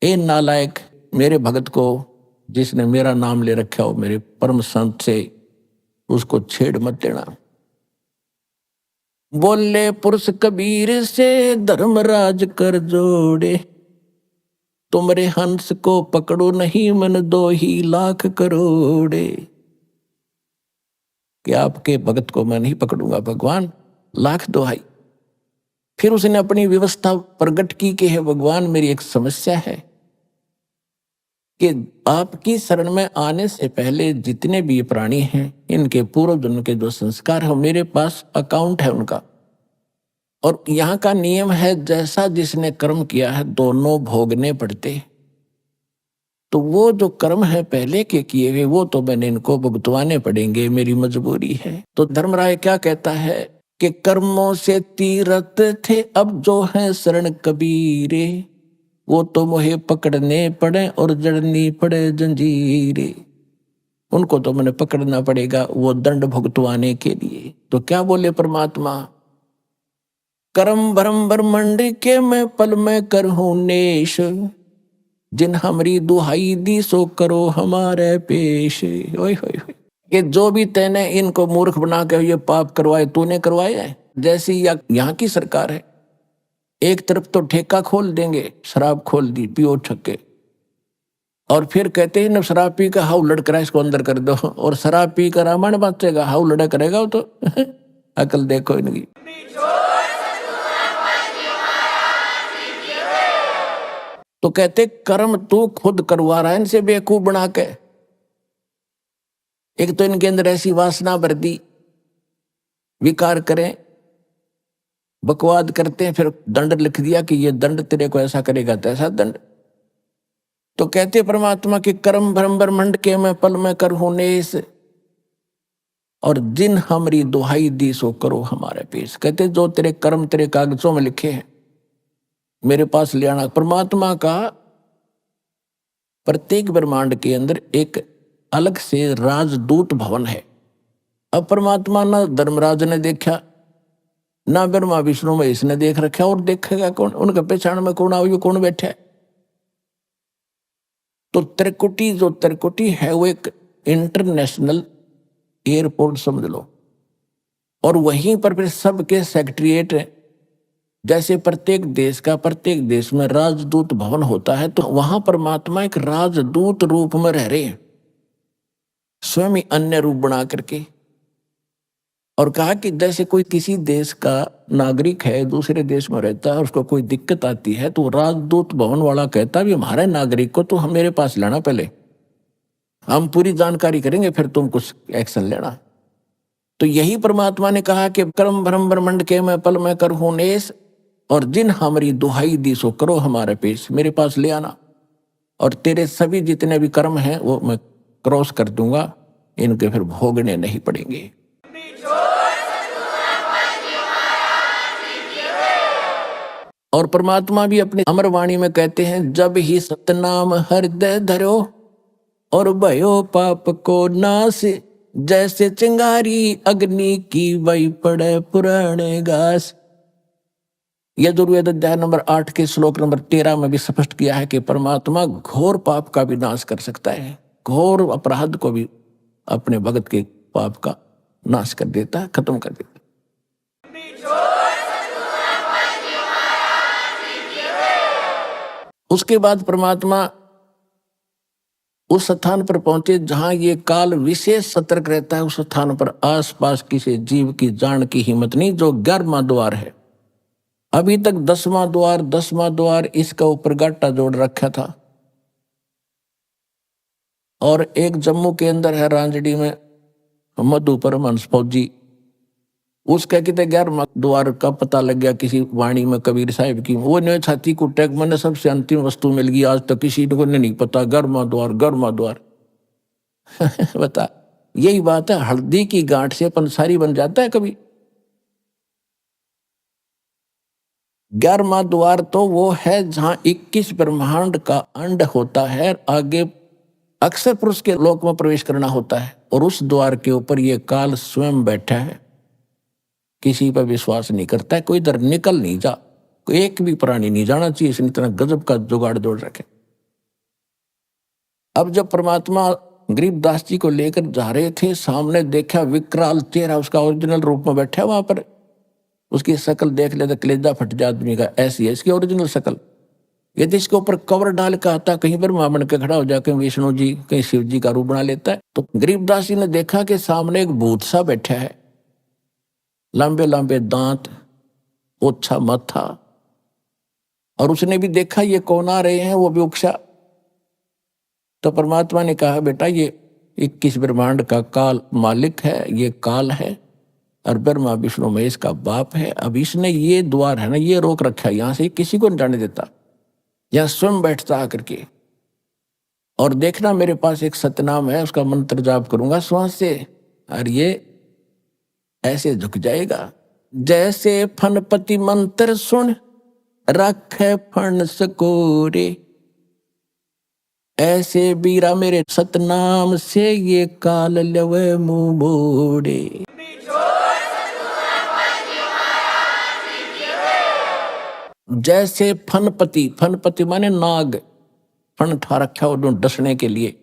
ए नालायक, मेरे भगत को जिसने मेरा नाम ले रखा हो, मेरे परम संत से, उसको छेड़ मत देना। बोले पुरुष कबीर से धर्मराज कर जोड़े, तुमरे हंस को पकड़ो नहीं मन 2 ही लाख करोड़े। कि आपके भगत को मैं नहीं पकड़ूंगा भगवान, लाख दोहाई। फिर उसने अपनी व्यवस्था प्रकट की कि है भगवान, मेरी एक समस्या है कि आपकी शरण में आने से पहले जितने भी ये प्राणी हैं, इनके पूर्व जन्म के जो संस्कार है मेरे पास अकाउंट है उनका, और यहाँ का नियम है जैसा जिसने कर्म किया है दोनों भोगने पड़ते। तो वो जो कर्म है पहले के किए हुए वो तो मैंने इनको भुगतवाने पड़ेंगे, मेरी मजबूरी है। तो धर्मराय क्या कहता है कि कर्मों से तीरथ थे अब जो है शरण कबीरे, वो तो मोहे पकड़ने पड़े और जड़नी पड़े जंजीरे। उनको तो मैंने पकड़ना पड़ेगा वो दंड भुगतवाने के लिए। तो क्या बोले परमात्मा, करम भरम ब्रह्मंड के मैं पल में करहूं नेश, जिन हमरी दुहाई दी सो करो हमारे पेश। ओए होए होए, कि जो भी तैने इनको मूर्ख बना के ये पाप करवाए, तूने करवाए है। जैसी यहाँ की सरकार है, एक तरफ तो ठेका खोल देंगे, शराब खोल दी, पियो छक्के, और फिर कहते हैं न शराब पी का हाउ लड़ करा इसको अंदर कर दो, और शराब पी कर रामायण बांचेगा, हाउ लड़ा करेगा वो तो अकल देखो इनकी। तो कहते कर्म तू खुद करवा रहा है इनसे बेवकूफ बना के। एक तो इनके अंदर ऐसी वासना भर दी, विकार करें, बकवाद करते हैं, फिर दंड लिख दिया कि ये दंड तेरे को ऐसा करेगा तैसा दंड। तो कहते परमात्मा के कर्म भ्रम ब्रह्मंड के मैं पल में करहूं नेस, और जिन हमारी दुहाई दी सो करो हमारे पेश। कहते जो तेरे कर्म तेरे कागजों में लिखे हैं मेरे पास ले आना। परमात्मा का प्रत्येक ब्रह्मांड के अंदर एक अलग से राजदूत भवन है। अब परमात्मा ना धर्मराज ने देखा, ना ब्रह्मा विष्णु में इसने देख रखा, और देखेगा कौन? उनके पहचान में कौन आओ, कौन बैठा है? तो त्रिकुटी जो त्रिकुटी है वो एक इंटरनेशनल एयरपोर्ट समझ लो, और वहीं पर फिर सबके सेक्रेटरीट है। जैसे प्रत्येक देश में राजदूत भवन होता है, तो वहां परमात्मा एक राजदूत रूप में रह रहे हैं, स्वयं ही अन्य रूप बना करके। और कहा कि जैसे कोई किसी देश का नागरिक है, दूसरे देश में रहता है, उसको कोई दिक्कत आती है, तो राजदूत भवन वाला कहता है भी हमारे नागरिक को तो हम मेरे पास लाना, पहले हम पूरी जानकारी करेंगे, फिर तुम कुछ एक्शन लेना। तो यही परमात्मा ने कहा कि कर्म भ्रम ब्रह्मंड के मैं पल में करहूं नेस, और जिन हमारी दुहाई दी सो करो हमारे पेश, मेरे पास ले आना, और तेरे सभी जितने भी कर्म हैं वो मैं क्रॉस कर दूंगा, इनके फिर भोगने नहीं पड़ेंगे। और परमात्मा भी अपनी अमर वाणी में कहते हैं, जब ही सतनाम हृदय धरो और भयो पाप को नाश, जैसे चिंगारी अग्नि की वही पड़े पुराने घास। यजुर्वेद अध्याय नंबर 8 के श्लोक नंबर 13 में भी स्पष्ट किया है कि परमात्मा घोर पाप का भी नाश कर सकता है, घोर अपराध को भी अपने भगत के पाप का नाश कर देता है, खत्म कर देता है। उसके बाद परमात्मा उस स्थान पर पहुंचे जहां ये काल विशेष सतर्क रहता है। उस स्थान पर आसपास किसी जीव की जान की हिम्मत नहीं, जो 11वां द्वार है। अभी तक 10वां द्वार इसका ऊपर गाटा जोड़ रखा था। और एक जम्मू के अंदर है रांजड़ी में मधु परमहंस फौजी, उसका कितने 11वां द्वार का पता लग गया किसी वाणी में कबीर साहिब की। वो ने छाती को टैग, मैंने सबसे अंतिम वस्तु मिल गई, आज तक किसी को नहीं पता 11वां द्वार। बता, यही बात है, हल्दी की गांठ से पंसारी बन जाता है कभी। 11वां द्वार तो वो है जहां 21 ब्रह्मांड का अंड होता है, आगे अक्षर पुरुष के लोक में प्रवेश करना होता है। और उस द्वार के ऊपर ये काल स्वयं बैठा है, किसी पर विश्वास नहीं करता है, कोई इधर निकल नहीं जा, कोई एक भी प्राणी नहीं जाना चाहिए, इसने इतना गजब का जुगाड़ जोड़ रखे। अब जब परमात्मा गरीबदास जी को लेकर जा रहे थे, सामने देखा विकराल चेहरा, उसका ओरिजिनल रूप में बैठा वहां पर। उसकी शक्ल देख ले तो कलेजा फट जाए आदमी का, ऐसी है इसकी ओरिजिनल शक्ल। यदि इसके ऊपर कवर डाल के आता, कहीं पर मां बन के खड़ा हो जाके विष्णु जी कहीं शिव जी का रूप बना लेता है। तो गरीबदास जी ने देखा कि सामने एक भूत सा बैठा है, लंबे लंबे दांत, ओछा माथा। और उसने भी देखा ये कौन आ रहे हैं, वो भी उकसा। तो परमात्मा ने कहा, बेटा ये 21 ब्रह्मांड का काल मालिक है, ये काल है और ब्रह्मा विष्णु महेश का बाप है। अब इसने ये द्वार है ना, ये रोक रखा है, यहां से किसी को नहीं जाने देता, यहां स्वयं बैठता आकर के। और देखना मेरे पास एक सतनाम है, उसका मंत्र जाप करूंगा श्वास से, और ये ऐसे झुक जाएगा। जैसे फनपति मंत्र सुन रखे फन सकोरे, ऐसे बीरा मेरे सतनाम से ये काल लवे मुंह मोड़े। जैसे फनपति, फनपति माने नाग, फन ठा रखा हो डसने के लिए।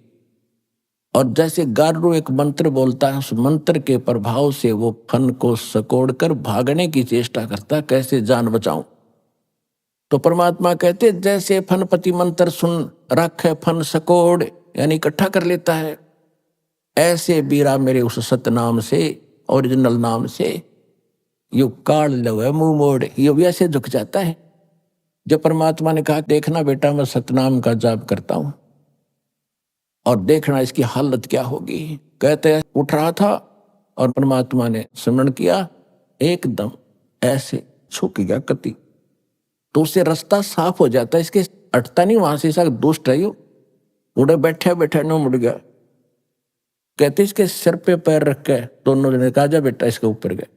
और जैसे गारू एक मंत्र बोलता है, उस मंत्र के प्रभाव से वो फन को सकोड़कर भागने की चेष्टा करता, कैसे जान बचाऊं। तो परमात्मा कहते जैसे फनपति मंत्र सुन रखे फन सकोड़, यानी इकट्ठा कर लेता है, ऐसे बीरा मेरे उस सतनाम से, ओरिजिनल नाम से, यू काल लवे मुंह मोड़, ये भी ऐसे झुक जाता है। जब परमात्मा ने कहा, देखना बेटा मैं सतनाम का जाप करता हूं और देखना इसकी हालत क्या होगी। कहते उठ रहा था और परमात्मा ने स्मरण किया, एकदम ऐसे झुक गया कति, तो उससे रास्ता साफ हो जाता है, इसके हटता नहीं वहां से। इसका दुष्ट है, उड़े बैठे बैठे न मुड़ गया। कहते इसके सिर पे पैर रख के दोनों जने कहा, जा बेटा इसके ऊपर गए।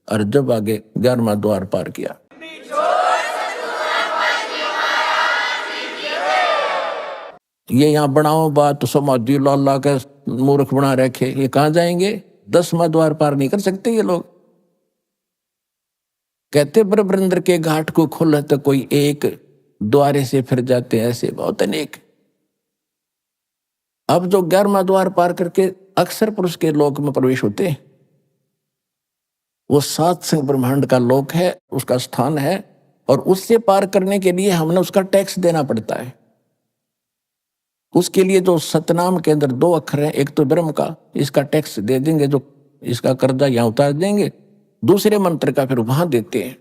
और जब आगे 11वां द्वार पार किया, ये यहाँ बनाओ बात समाधि लाला के मूर्ख बना रखे, ये कहाँ जाएंगे, 10वां द्वार पार नहीं कर सकते ये लोग। कहते ब्रह्मेंद्र के घाट को खोला तो कोई एक द्वारे से फिर जाते, ऐसे बहुत अनेक। अब जो 11वां द्वार पार करके अक्षर पुरुष के लोक में प्रवेश होते हैं, वो 7 संग ब्रह्मांड का लोक है, उसका स्थान है। और उससे पार करने के लिए हमने उसका टैक्स देना पड़ता है। उसके लिए जो सतनाम के अंदर 2 अक्षर हैं, एक तो ब्रह्म का, इसका टैक्स दे देंगे, जो इसका कर्जा यहां उतार देंगे। दूसरे मंत्र का फिर वहां देते हैं।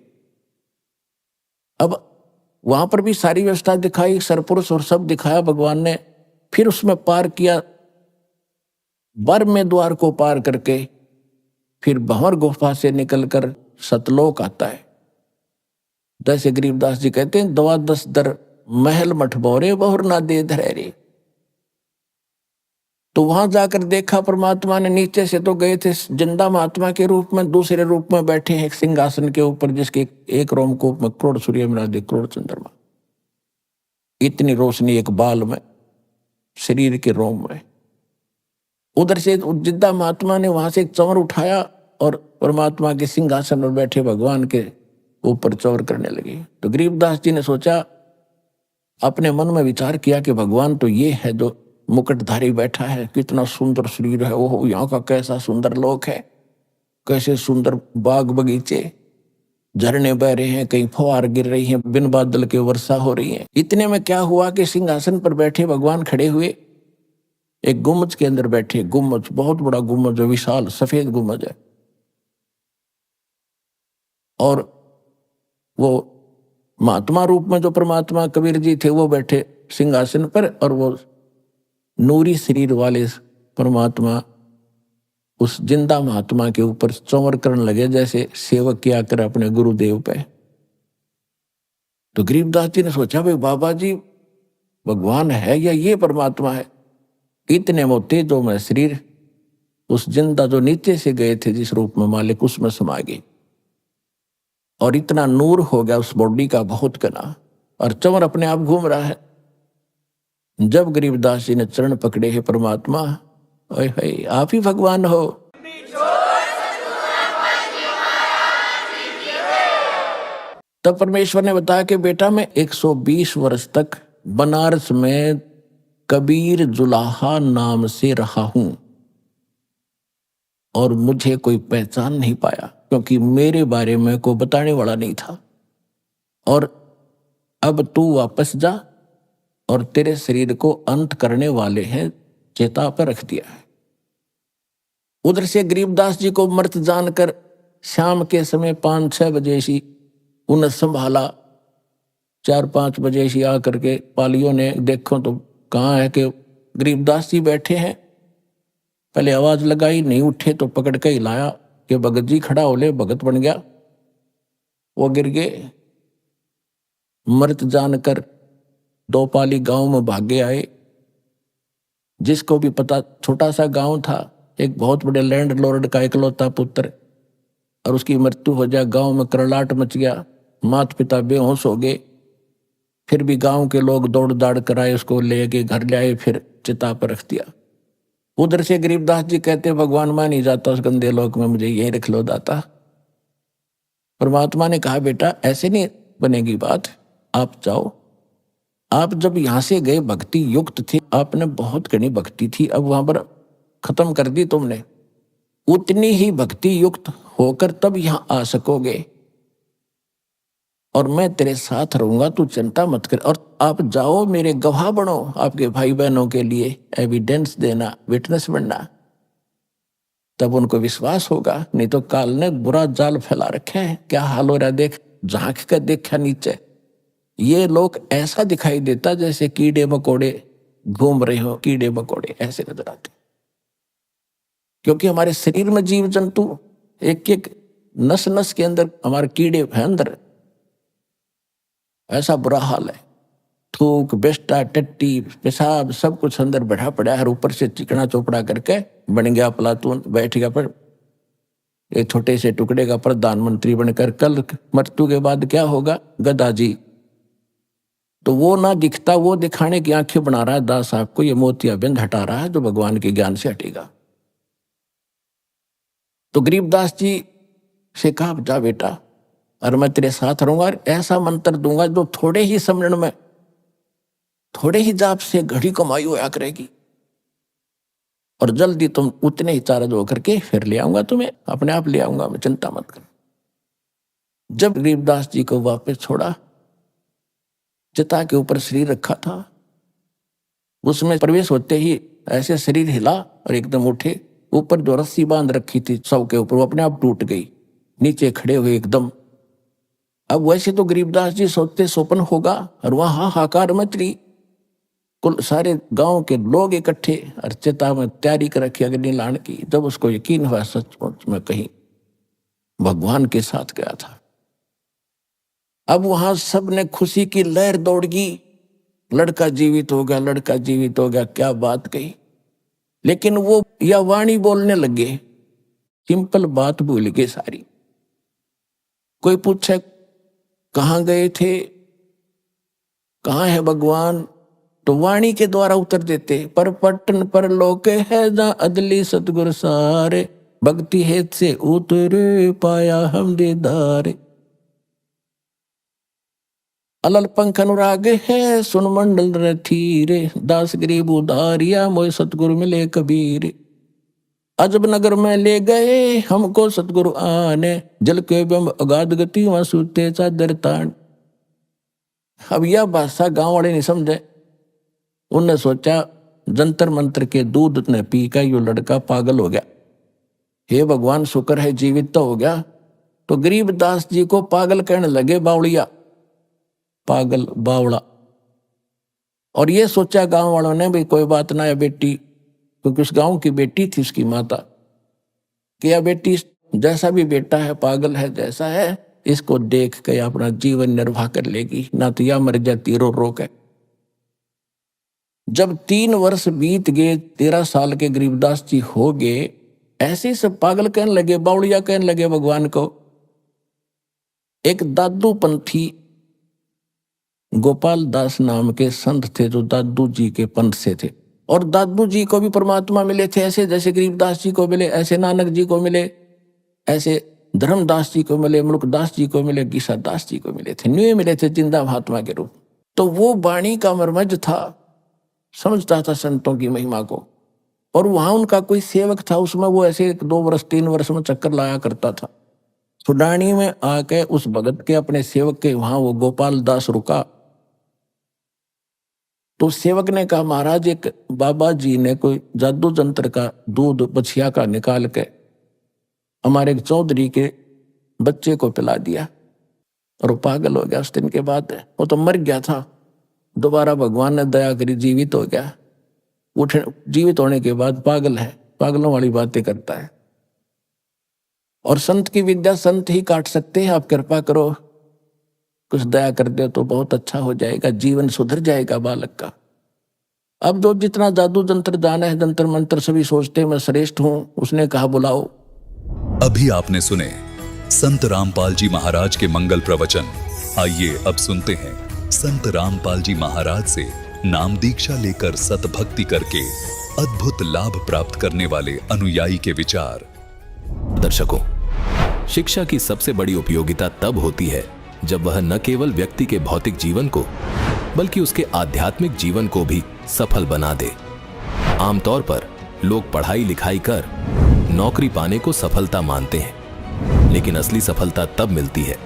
अब वहां पर भी सारी व्यवस्था दिखाई, सरपुरुष और सब दिखाया भगवान ने। फिर उसमें पार किया, 12वें द्वार को पार करके फिर भंवर गुफा से निकलकर सतलोक आता है। जैसे गरीबदास जी कहते हैं, 12 दर महल मठ बोरे बहुर ना दे धरे। तो वहां जाकर देखा परमात्मा ने, नीचे से तो गए थे जिंदा महात्मा के रूप में, दूसरे रूप में बैठे हैं एक सिंहासन के ऊपर, जिसके एक रोमकूप में करोड़ सूर्य मिला दे, करोड़ चंद्रमा, इतनी रोशनी एक बाल में, शरीर के रोम में। उधर से जिद्दा महात्मा ने वहां से एक चंवर उठाया और परमात्मा के सिंहासन पर बैठे भगवान के ऊपर चौर करने लगे। तो गरीबदास जी ने सोचा, अपने मन में विचार किया कि भगवान तो ये है जो मुकुटधारी बैठा है, कितना सुंदर शरीर है, ओहो यहाँ का कैसा सुंदर लोक है, कैसे सुंदर बाग बगीचे, झरने बह रहे हैं, कहीं फुहार गिर रही हैं, बिन बादल के वर्षा हो रही है। इतने में क्या हुआ कि सिंहासन पर बैठे भगवान खड़े हुए एक गुम्बज के अंदर बैठे। गुम्बज बहुत बड़ा गुम्बज है, विशाल सफेद गुम्बज है, और वो महात्मा रूप में जो परमात्मा कबीर जी थे वो बैठे सिंहासन पर, और वो नूरी शरीर वाले परमात्मा उस जिंदा महात्मा के ऊपर चंवर करने लगे, जैसे सेवक किया कर अपने गुरुदेव पे। तो गरीबदास जी ने सोचा, भाई बाबा जी भगवान है या ये परमात्मा है? इतने मोते जो मैं शरीर उस जिंदा जो नीचे से गए थे जिस रूप में मालिक, उसमें समा गई, और इतना नूर हो गया उस बॉडी का बहुत घना, और चंवर अपने आप घूम रहा है। जब गरीबदास जी ने चरण पकड़े हैं परमात्मा, ओए होए आप ही भगवान हो। तब परमेश्वर ने बताया कि बेटा मैं 120 वर्ष तक बनारस में कबीर जुलाहा नाम से रहा हूं, और मुझे कोई पहचान नहीं पाया, क्योंकि मेरे बारे में कोई बताने वाला नहीं था। और अब तू वापस जा, और तेरे शरीर को अंत करने वाले हैं, चेता पर रख दिया है। उधर से गरीबदास जी को मृत जानकर शाम के समय 5-6 बजे सी उन्हें संभाला। 4-5 बजे सी आकर के पालियों ने देखो तो कहाँ है कि गरीबदास जी बैठे हैं। पहले आवाज लगाई, नहीं उठे तो पकड़ के हिलाया कि भगत जी खड़ा हो ले, भगत बन गया। वो गिर गए। मृत जानकर 2 पाली गांव में भागे आए। जिसको भी पता, छोटा सा गांव था, एक बहुत बड़े लैंडलॉर्ड का इकलौता पुत्र, और उसकी मृत्यु हो जाए, गांव में करलाट मच गया, माता पिता बेहोश हो गए। फिर भी गांव के लोग दौड़ दाड़ कराए, उसको ले के घर ले आए, फिर चिता पर रख दिया। उधर से गरीबदास जी कहते, भगवान मान नहीं जाता उस गंदे लोक में, मुझे यही रख लो दाता। परमात्मा ने कहा, बेटा ऐसे नहीं बनेगी बात, आप जाओ। आप जब यहां से गए भक्ति युक्त थे, आपने बहुत घनी भक्ति थी, अब वहां पर खत्म कर दी तुमने। उतनी ही भक्ति युक्त होकर तब यहां आ सकोगे, और मैं तेरे साथ रहूंगा, तू चिंता मत कर। और आप जाओ, मेरे गवाह बनो, आपके भाई बहनों के लिए एविडेंस देना, विटनेस बनना, तब उनको विश्वास होगा। नहीं तो काल ने बुरा जाल फैला रखे है। क्या हाल हो रहा देख, झांक कर देखा नीचे, ये लोग ऐसा दिखाई देता जैसे कीड़े मकोड़े घूम रहे हो, कीड़े मकोड़े ऐसे नजर आते। क्योंकि हमारे शरीर में जीव जंतु एक एक नस नस के अंदर हमारे कीड़े हैं अंदर, ऐसा बुरा हाल है। थूक, बेस्टा, टट्टी, पेशाब सब कुछ अंदर बैठा पड़ा है, और ऊपर से चिकना चोपड़ा करके बन गया प्लातून, बैठ गया पर एक छोटे से टुकड़े का प्रधानमंत्री बनकर। कल मृत्यु के बाद क्या होगा, गदा जी। तो वो ना दिखता, वो दिखाने की आंखें बना रहा है दास साहब को, ये मोतियाबिंद हटा रहा है जो भगवान के ज्ञान से हटेगा। तो गरीबदास जी से कहा, जा बेटा, और मैं तेरे साथ रहूंगा, और ऐसा मंत्र दूंगा जो थोड़े ही समरण में, थोड़े ही जाप से घड़ी कमाई होया करेगी, और जल्दी तुम उतने ही चार्ज होकर के फिर ले आऊंगा तुम्हें, अपने आप ले आऊंगा मैं, चिंता मत कर। जब गरीबदास जी को वापस छोड़ा, चिता के ऊपर शरीर रखा था, उसमें प्रवेश होते ही ऐसे शरीर हिला और एकदम उठे। ऊपर जो रस्सी बांध रखी थी सौ के ऊपर, वो अपने आप टूट गई, नीचे खड़े हुए एकदम। अब वैसे तो गरीबदास जी सोचते स्वप्न होगा, और वहां हाहाकार मच रही, कुल सारे गांव के लोग इकट्ठे, और चिता में तैयारी कर रखी अग्नि लाने की। जब उसको यकीन हुआ सचमुच में कहीं भगवान के साथ गया था, अब वहां सब ने खुशी की लहर दौड़ गई, लड़का जीवित हो गया, लड़का जीवित हो गया, क्या बात कही। लेकिन वो या वाणी बोलने लगे, सिंपल बात भूल गए सारी। कोई पूछे कहाँ गए थे, कहाँ है भगवान, तो वाणी के द्वारा उत्तर देते, पर पट्टन पर लोके है जा अदली सतगुर सारे, भक्ति हेत से उतरे पाया हम दीदारे। अलल पंख अनुराग है सुन मंडल रथीरे, दास गरीब उदारिया मोय सतगुरु मिले कबीर। अजब नगर में ले गए हमको सतगुरु आने, जल के बिंब अगाध गति वहां सूते चादर तान। अब यह भाषा गांव वाले नहीं समझे। उनने सोचा जंतर मंत्र के दूध ने पी का यो लड़का पागल हो गया, हे भगवान शुक्र है जीवित तो हो गया। तो गरीबदास जी को पागल कहने लगे, बावड़िया, पागल बावड़ा। और ये सोचा गांव वालों ने भी कोई बात ना है बेटी, क्योंकि उस गांव की बेटी थी उसकी माता, कि यह बेटी जैसा भी बेटा है पागल है जैसा है, इसको देख के अपना जीवन निर्वाह कर लेगी, ना तो या मर जाती रो रो के। जब 3 वर्ष बीत गए, 13 साल के गरीबदास जी हो गए, ऐसे सब पागल कहने लगे, बावड़िया कहने लगे भगवान को। एक दादू पंथी गोपाल दास नाम के संत थे जो दादू जी के पंथ से थे, और दादू जी को भी परमात्मा मिले थे, ऐसे जैसे गरीबदास जी को मिले, ऐसे नानक जी को मिले, ऐसे धर्मदास जी को मिले, मुल्कदास जी को मिले, गीसा दास जी को मिले थे, न्यू मिले थे जिंदा महात्मा के रूप। तो वो वाणी का मर्मज था, समझता था संतों की महिमा को। और वहां उनका कोई सेवक था, उसमें वो ऐसे 2 वर्ष 3 वर्ष में चक्कर लाया करता था। सुडानी में आके उस भगत के अपने सेवक के वहां वो गोपाल दास रुका। तो सेवक ने कहा, महाराज एक बाबा जी ने कोई जादू जंत्र का दूध बछिया का निकाल के हमारे एक चौधरी के बच्चे को पिला दिया, और वो पागल हो गया। उस दिन के बाद वो तो मर गया था, दोबारा भगवान ने दया करी जीवित हो गया। उठे जीवित होने के बाद पागल है, पागलों वाली बातें करता है। और संत की विद्या संत ही काट सकते हैं। आप कृपा करो, कुछ दया कर दे तो बहुत अच्छा हो जाएगा, जीवन सुधर जाएगा बालक का। अब जो जितना जादू जंत्र जाना है, जंतर मंत्र सभी सोचते हैं मैं श्रेष्ठ हूं। उसने कहा बुलाओ। अभी आपने सुने संत रामपाल जी महाराज के मंगल प्रवचन। आइए अब सुनते हैं संत रामपाल जी महाराज से नाम दीक्षा लेकर सतभक्ति करके अद्भुत लाभ प्राप्त करने वाले अनुयायी के विचार। दर्शकों, शिक्षा की सबसे बड़ी उपयोगिता तब होती है जब वह न केवल व्यक्ति के भौतिक जीवन को बल्कि उसके आध्यात्मिक जीवन को भी सफल बना दे। आमतौर पर लोग पढ़ाई लिखाई कर नौकरी पाने को सफलता मानते हैं, लेकिन असली सफलता तब मिलती है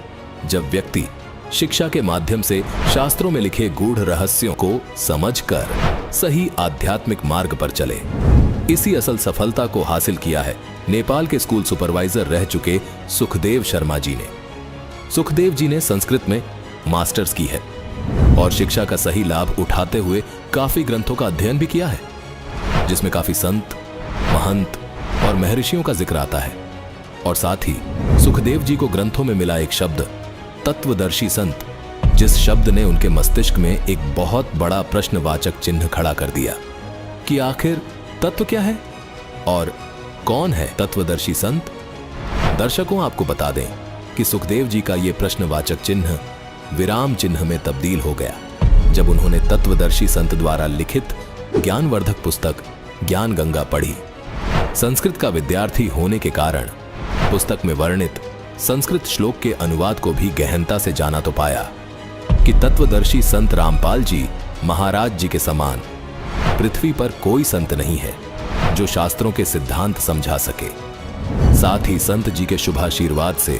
जब व्यक्ति शिक्षा के माध्यम से शास्त्रों में लिखे गूढ़ रहस्यों को समझकर सही आध्यात्मिक मार्ग पर चले। इसी असल सफलता को हासिल किया है नेपाल के स्कूल सुपरवाइजर रह चुके सुखदेव शर्मा जी ने। सुखदेव जी ने संस्कृत में मास्टर्स की है और शिक्षा का सही लाभ उठाते हुए काफी ग्रंथों का अध्ययन भी किया है, जिसमें काफी संत, महंत और महर्षियों का जिक्र आता है। और साथ ही सुखदेव जी को ग्रंथों में मिला एक शब्द तत्वदर्शी संत, जिस शब्द ने उनके मस्तिष्क में एक बहुत बड़ा प्रश्नवाचक चिन्ह खड़ा कर दिया कि आखिर तत्व क्या है और कौन है तत्वदर्शी संत। दर्शकों, आपको बता दें कि सुखदेव जी का यह प्रश्नवाचक चिन्ह विराम चिन्ह में तब्दील हो गया जब उन्होंने तत्वदर्शी संत द्वारा लिखित ज्ञानवर्धक पुस्तक ज्ञान गंगा पढ़ी। संस्कृत का विद्यार्थी होने के कारण पुस्तक में वर्णित संस्कृत श्लोक के अनुवाद को भी गहनता से जाना तो पाया कि तत्वदर्शी संत रामपाल जी महाराज जी के समान पृथ्वी पर कोई संत नहीं है जो शास्त्रों के सिद्धांत समझा सके। साथ ही संत जी के शुभाशीर्वाद से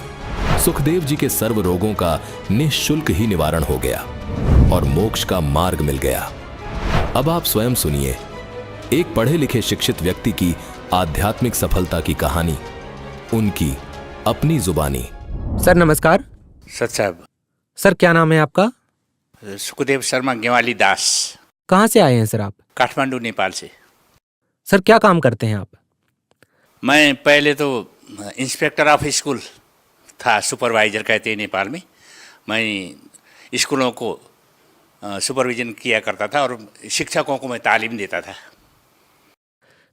सुखदेव जी के सर्व रोगों का निःशुल्क ही निवारण हो गया और मोक्ष का मार्ग मिल गया। अब आप स्वयं सुनिए एक पढ़े लिखे शिक्षित व्यक्ति की आध्यात्मिक सफलता की कहानी, उनकी अपनी जुबानी। सर नमस्कार। सच साहब। सर क्या नाम है आपका? सुखदेव शर्मा गेवाली दास। कहाँ से आए हैं सर आप? काठमांडू नेपाल से। सर क्या काम करते हैं आप? मैं पहले तो इंस्पेक्टर ऑफ स्कूल था, सुपरवाइजर कहते हैं नेपाल में। मैं स्कूलों को सुपरविजन किया करता था और शिक्षकों को मैं तालीम देता था।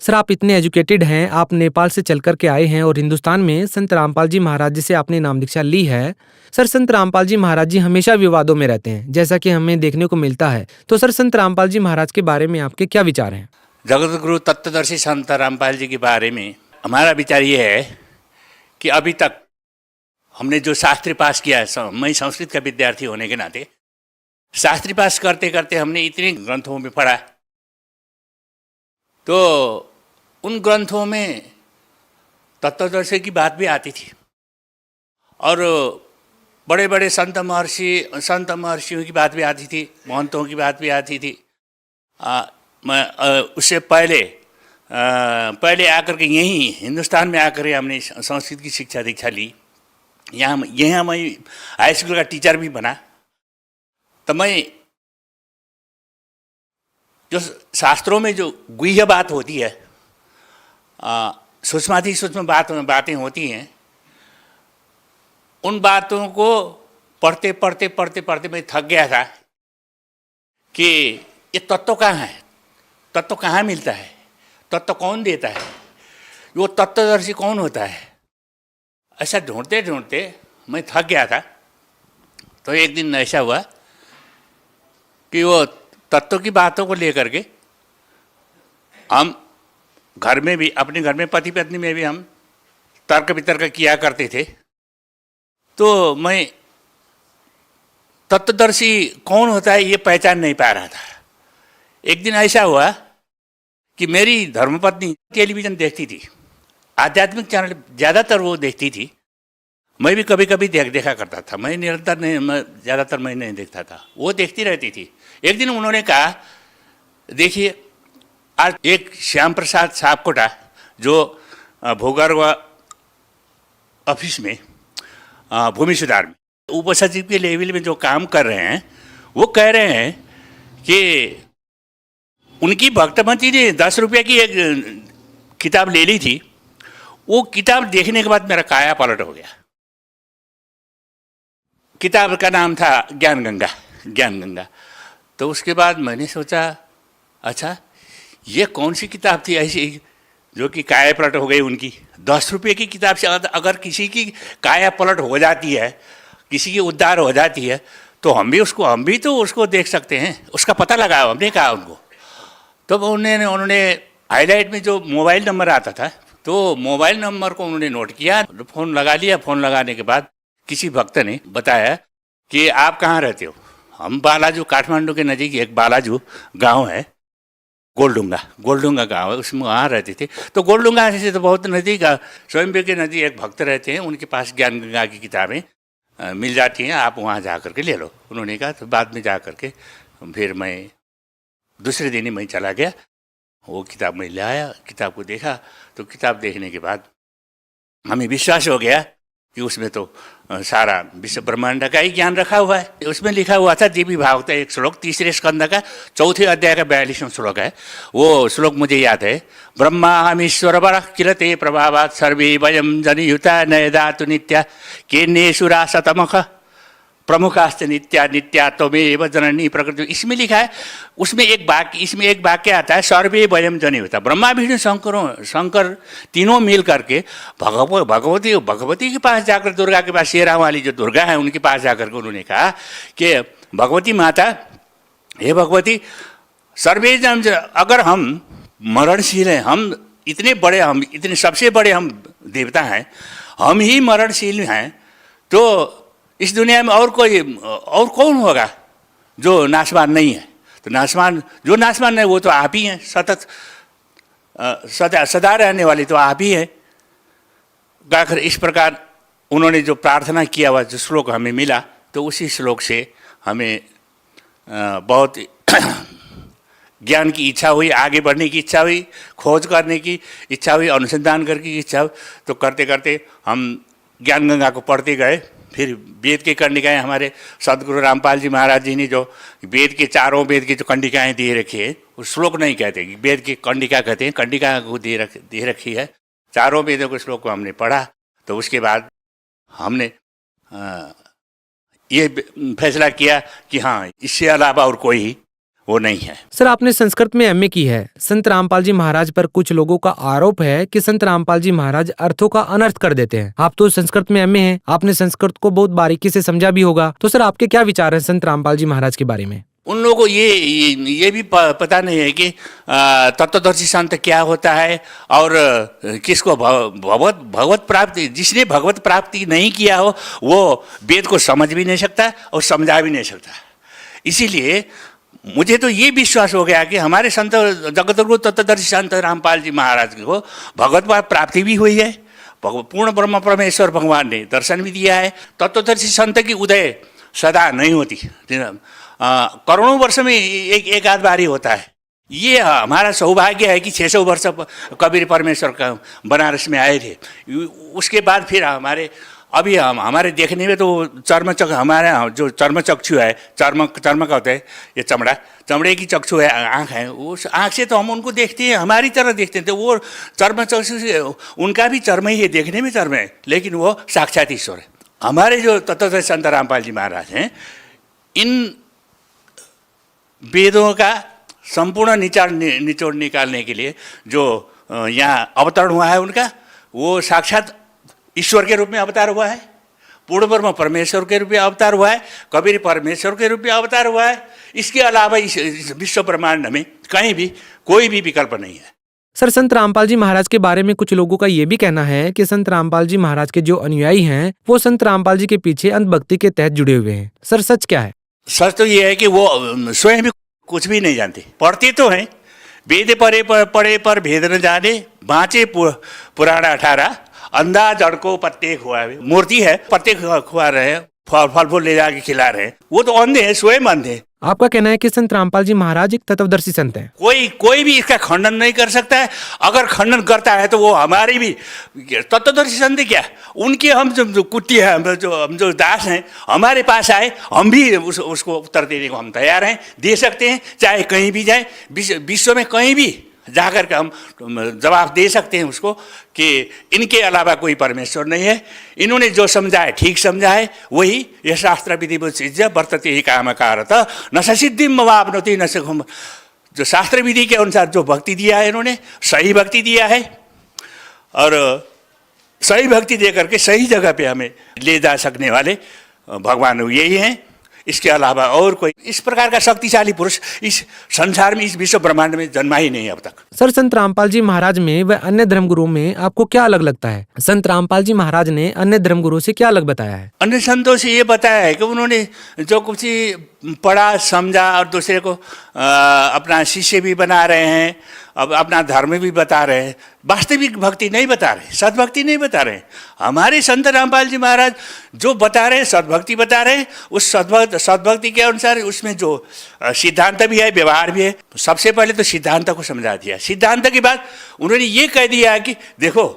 सर आप इतने एजुकेटेड हैं, आप नेपाल से चल कर के आए हैं और हिंदुस्तान में संत रामपाल जी महाराज जी से आपने नाम दीक्षा ली है। सर संत रामपाल जी महाराज जी हमेशा विवादों में रहते हैं, जैसा कि हमें देखने को मिलता है। तो सर संत रामपाल जी महाराज के बारे में आपके क्या विचार हैं? जगत गुरु तत्वदर्शी संत रामपाल जी के बारे में हमारा विचार ये है कि अभी तक हमने जो शास्त्री पास किया है, मैं संस्कृत का विद्यार्थी होने के नाते शास्त्री पास करते करते हमने इतने ग्रंथों में पढ़ा, तो उन ग्रंथों में तत्वदर्शी की बात भी आती थी और बड़े बड़े संत महर्षियों की बात भी आती थी, महंतों की बात भी आती थी। मैं उससे पहले आकर के यहीं हिंदुस्तान में आकर के हमने संस्कृत की शिक्षा दीक्षा ली। यहाँ मैं हाई स्कूल का टीचर भी बना। तो मैं जो शास्त्रों में जो गुह्य बात होती है, सूक्ष्माति सूक्ष्म बातें होती हैं, उन बातों को पढ़ते पढ़ते मैं थक गया था कि ये तत्व कहाँ है, तत्व कहाँ मिलता है, तत्व कौन देता है, वो तत्वदर्शी कौन होता है। ऐसा ढूंढते ढूंढते मैं थक गया था। तो एक दिन ऐसा हुआ कि वो तत्व की बातों को लेकर के हम घर में भी, अपने घर में पति पत्नी में भी हम तर्क वितर्क किया करते थे। तो मैं तत्वदर्शी कौन होता है ये पहचान नहीं पा रहा था। एक दिन ऐसा हुआ कि मेरी धर्मपत्नी टेलीविज़न देखती थी, आध्यात्मिक चैनल ज़्यादातर वो देखती थी। मैं भी कभी कभी देखा करता था, मैं निरंतर नहीं, ज़्यादातर मैं नहीं देखता था, वो देखती रहती थी। एक दिन उन्होंने कहा, देखिए आज एक श्याम प्रसाद सापकोटा जो भूगर्भ ऑफिस में भूमि सुधार में उपसचिव के लेवल में जो काम कर रहे हैं, वो कह रहे हैं कि उनकी भक्तमती ने 10 रुपये की एक किताब ले ली थी। वो किताब देखने के बाद मेरा काया पलट हो गया। किताब का नाम था ज्ञान गंगा। तो उसके बाद मैंने सोचा, अच्छा ये कौन सी किताब थी ऐसी जो कि काया पलट हो गई उनकी। 10 रुपये की किताब से अगर किसी की काया पलट हो जाती है, किसी की उद्धार हो जाती है, तो हम भी तो उसको देख सकते हैं, उसका पता लगाओ, हमने कहा उनको। तो उन्होंने हाईलाइट में जो मोबाइल नंबर आता था, तो मोबाइल नंबर को उन्होंने नोट किया, फ़ोन लगा लिया। फ़ोन लगाने के बाद किसी भक्त ने बताया कि आप कहाँ रहते हो। हम बालाजू, काठमांडू के नज़दीक एक बालाजू गांव है, गोलडुंगा गांव है, उसमें वहाँ रहते थे। तो गोलडुंगा से तो बहुत नज़दीक, स्वयंवीर के नज़दीक एक भक्त रहते हैं, उनके पास ज्ञान गंगा की किताबें मिल जाती हैं, आप वहाँ जा कर के ले लो। उन्होंने कहा। तो बाद में जा कर के फिर मैं दूसरे दिन ही मैं चला गया, वो किताब मैं ले आया, किताब को देखा। तो किताब देखने के बाद हमें विश्वास हो गया कि उसमें तो सारा विश्व ब्रह्मांड का ही ज्ञान रखा हुआ है। उसमें लिखा हुआ था देवी भागवत एक श्लोक, 3 स्कंद का 4 अध्याय का 42वां श्लोक है। वो श्लोक मुझे याद है, ब्रह्माहमीश्वर वर किलते प्रभावात् सर्वे वयम जनियुता नयदातु नित्या केन्येषुरा शतमख प्रमुखास्त नित्या त्वमेव जननी प्रकृति। इसमें लिखा है, उसमें एक वाक्य आता है, सर्वे वयम जनियुता। ब्रह्मा विष्णु शंकर तीनों मिल करके भगवती के पास जाकर, दुर्गा के पास, शेरा वाली जो दुर्गा है उनके पास जाकर के उन्होंने कहा कि भगवती माता, हे भगवती, सर्वे जन, अगर हम मरणशील हैं, हम इतने सबसे बड़े हम देवता हैं, हम ही मरणशील हैं, तो इस दुनिया में और कौन होगा जो नाशवान नहीं है। तो जो नाशवान है वो तो आप ही हैं, सदा रहने वाले तो आप ही हैं। गाकर इस प्रकार उन्होंने जो प्रार्थना किया हुआ जो श्लोक हमें मिला, तो उसी श्लोक से हमें बहुत ज्ञान की इच्छा हुई, आगे बढ़ने की इच्छा हुई, खोज करने की इच्छा हुई, अनुसंधान करने की इच्छा हुई। तो करते करते हम ज्ञान गंगा को पढ़ते गए। फिर वेद के कंडिकाएँ, हमारे सदगुरु रामपाल जी महाराज जी ने जो वेद के चारों वेद की जो कंडिकाएँ दे रखी है, उस श्लोक नहीं कहते, वेद की कंडिका कहते हैं, कंडिका को दे रखी है। चारों वेदों के श्लोक को हमने पढ़ा। तो उसके बाद हमने ये फैसला किया कि हाँ, इससे अलावा और कोई वो नहीं है। सर आपने संस्कृत में एमए की है। संत रामपाल जी महाराज पर कुछ लोगों का आरोप है कि संत रामपाल जी महाराज अर्थों का अनर्थ कर देते हैं। आप तो संस्कृत में एमए हैं, आपने संस्कृत को बहुत बारीकी से समझा भी होगा, तो सर आपके क्या विचार हैं संत रामपाल जी महाराज के बारे में? उन लोगों को ये भी पता नहीं है कि तत्वदर्शी संत क्या होता है और किसको भगवत प्राप्ति, जिसने भगवत प्राप्ति नहीं किया हो वो वेद को समझ भी नहीं सकता और समझा भी नहीं सकता। इसीलिए मुझे तो ये विश्वास हो गया कि हमारे संत जगतगुरु तत्वदर्शी संत रामपाल जी महाराज को भगवत प्राप्ति भी हुई है। पूर्ण ब्रह्म परमेश्वर भगवान ने दर्शन भी दिया है। तत्वदर्शी संत की उदय सदा नहीं होती, करोड़ों वर्ष में एक आध बार ही होता है। ये हमारा सौभाग्य है कि 600 वर्ष कबीर परमेश्वर का बनारस में आए थे। उसके बाद फिर हमारे देखने में तो हमारे जो चर्मचक्षु है, चर्म का होता है ये चमड़े की चक्षु है, आँख है, उस आँख से तो हम उनको देखते हैं, हमारी तरह देखते हैं। तो वो चर्मचक्षु से उनका भी चर्म ही है, देखने में चर्म है, लेकिन वो साक्षात ईश्वर है। हमारे जो तत्वदर्शी संत रामपाल जी महाराज हैं, इन वेदों का संपूर्ण निचोड़ निकालने के लिए जो यहाँ अवतरण हुआ है उनका, वो साक्षात ईश्वर के रूप में अवतार हुआ है, पूर्ण ब्रह्म परमेश्वर के रूप में अवतार हुआ है, कबीर परमेश्वर के रूप में अवतार हुआ है। इसके अलावा इस विश्व ब्रह्मांड में कहीं भी कोई भी विकल्प नहीं है। सर संत रामपाल जी महाराज के बारे में कुछ लोगों का ये भी कहना है कि संत रामपाल जी महाराज के जो अनुयायी हैं वो संत रामपाल जी के पीछे अंधभक्ति के तहत जुड़े हुए हैं। सर सच क्या है? सच तो ये है कि वो स्वयं भी कुछ भी नहीं जानते, पढ़ते तो हैं, वेद पढ़े पर भेद न जाने, बाँचे पुराण 18, अंधा जड़ को पत्ते खुआवे। मूर्ति है, पत्ते खुआ रहे हैं, फल फूल ले जाके खिला रहे हैं, वो तो अंधे हैं, स्वयं अंधे हैं। आपका कहना है कि संत रामपाल जी महाराज एक तत्वदर्शी संत हैं। कोई भी इसका खंडन नहीं कर सकता है। अगर खंडन करता है तो वो हमारी भी तत्वदर्शी संत क्या, उनके हम जो कुत्ती है, हम जो दास हैं, हमारे पास आए, हम भी उसको उत्तर देने को हम तैयार हैं, दे सकते हैं। चाहे कहीं भी जाए, विश्व में कहीं भी जाकर के हम जवाब दे सकते हैं उसको कि इनके अलावा कोई परमेश्वर नहीं है। इन्होंने जो समझा है, ठीक समझा है, वही यह शास्त्र विधि वर्तते ही कामकारत न सिद्धिम वापनोति न सुखम। जो शास्त्र विधि के अनुसार जो भक्ति दिया है, इन्होंने सही भक्ति दिया है और सही भक्ति दे करके सही जगह पे हमें ले जा सकने वाले भगवान यही हैं। इसके अलावा और कोई इस प्रकार का शक्तिशाली पुरुष इस संसार में, इस विश्व ब्रह्मांड में जन्मा ही नहीं अब तक। सर संत रामपाल जी महाराज में व अन्य धर्मगुरुओं में आपको क्या अलग लगता है? संत रामपाल जी महाराज ने अन्य धर्मगुरुओं से क्या अलग बताया है? अन्य संतों से ये बताया है कि उन्होंने जो कुछ पढ़ा समझा और दूसरे को अपना शिष्य भी बना रहे हैं, अब अपना धर्म भी बता रहे हैं, वास्तविक भक्ति नहीं बता रहे, सद्भक्ति नहीं बता रहे। हमारे संत रामपाल जी महाराज जो बता रहे हैं, सद्भक्ति बता रहे हैं। उस सद्भक्ति के अनुसार उसमें जो सिद्धांत भी है, व्यवहार भी है। सबसे पहले तो सिद्धांत को समझा दिया। सिद्धांत के बाद उन्होंने ये कह दिया कि देखो,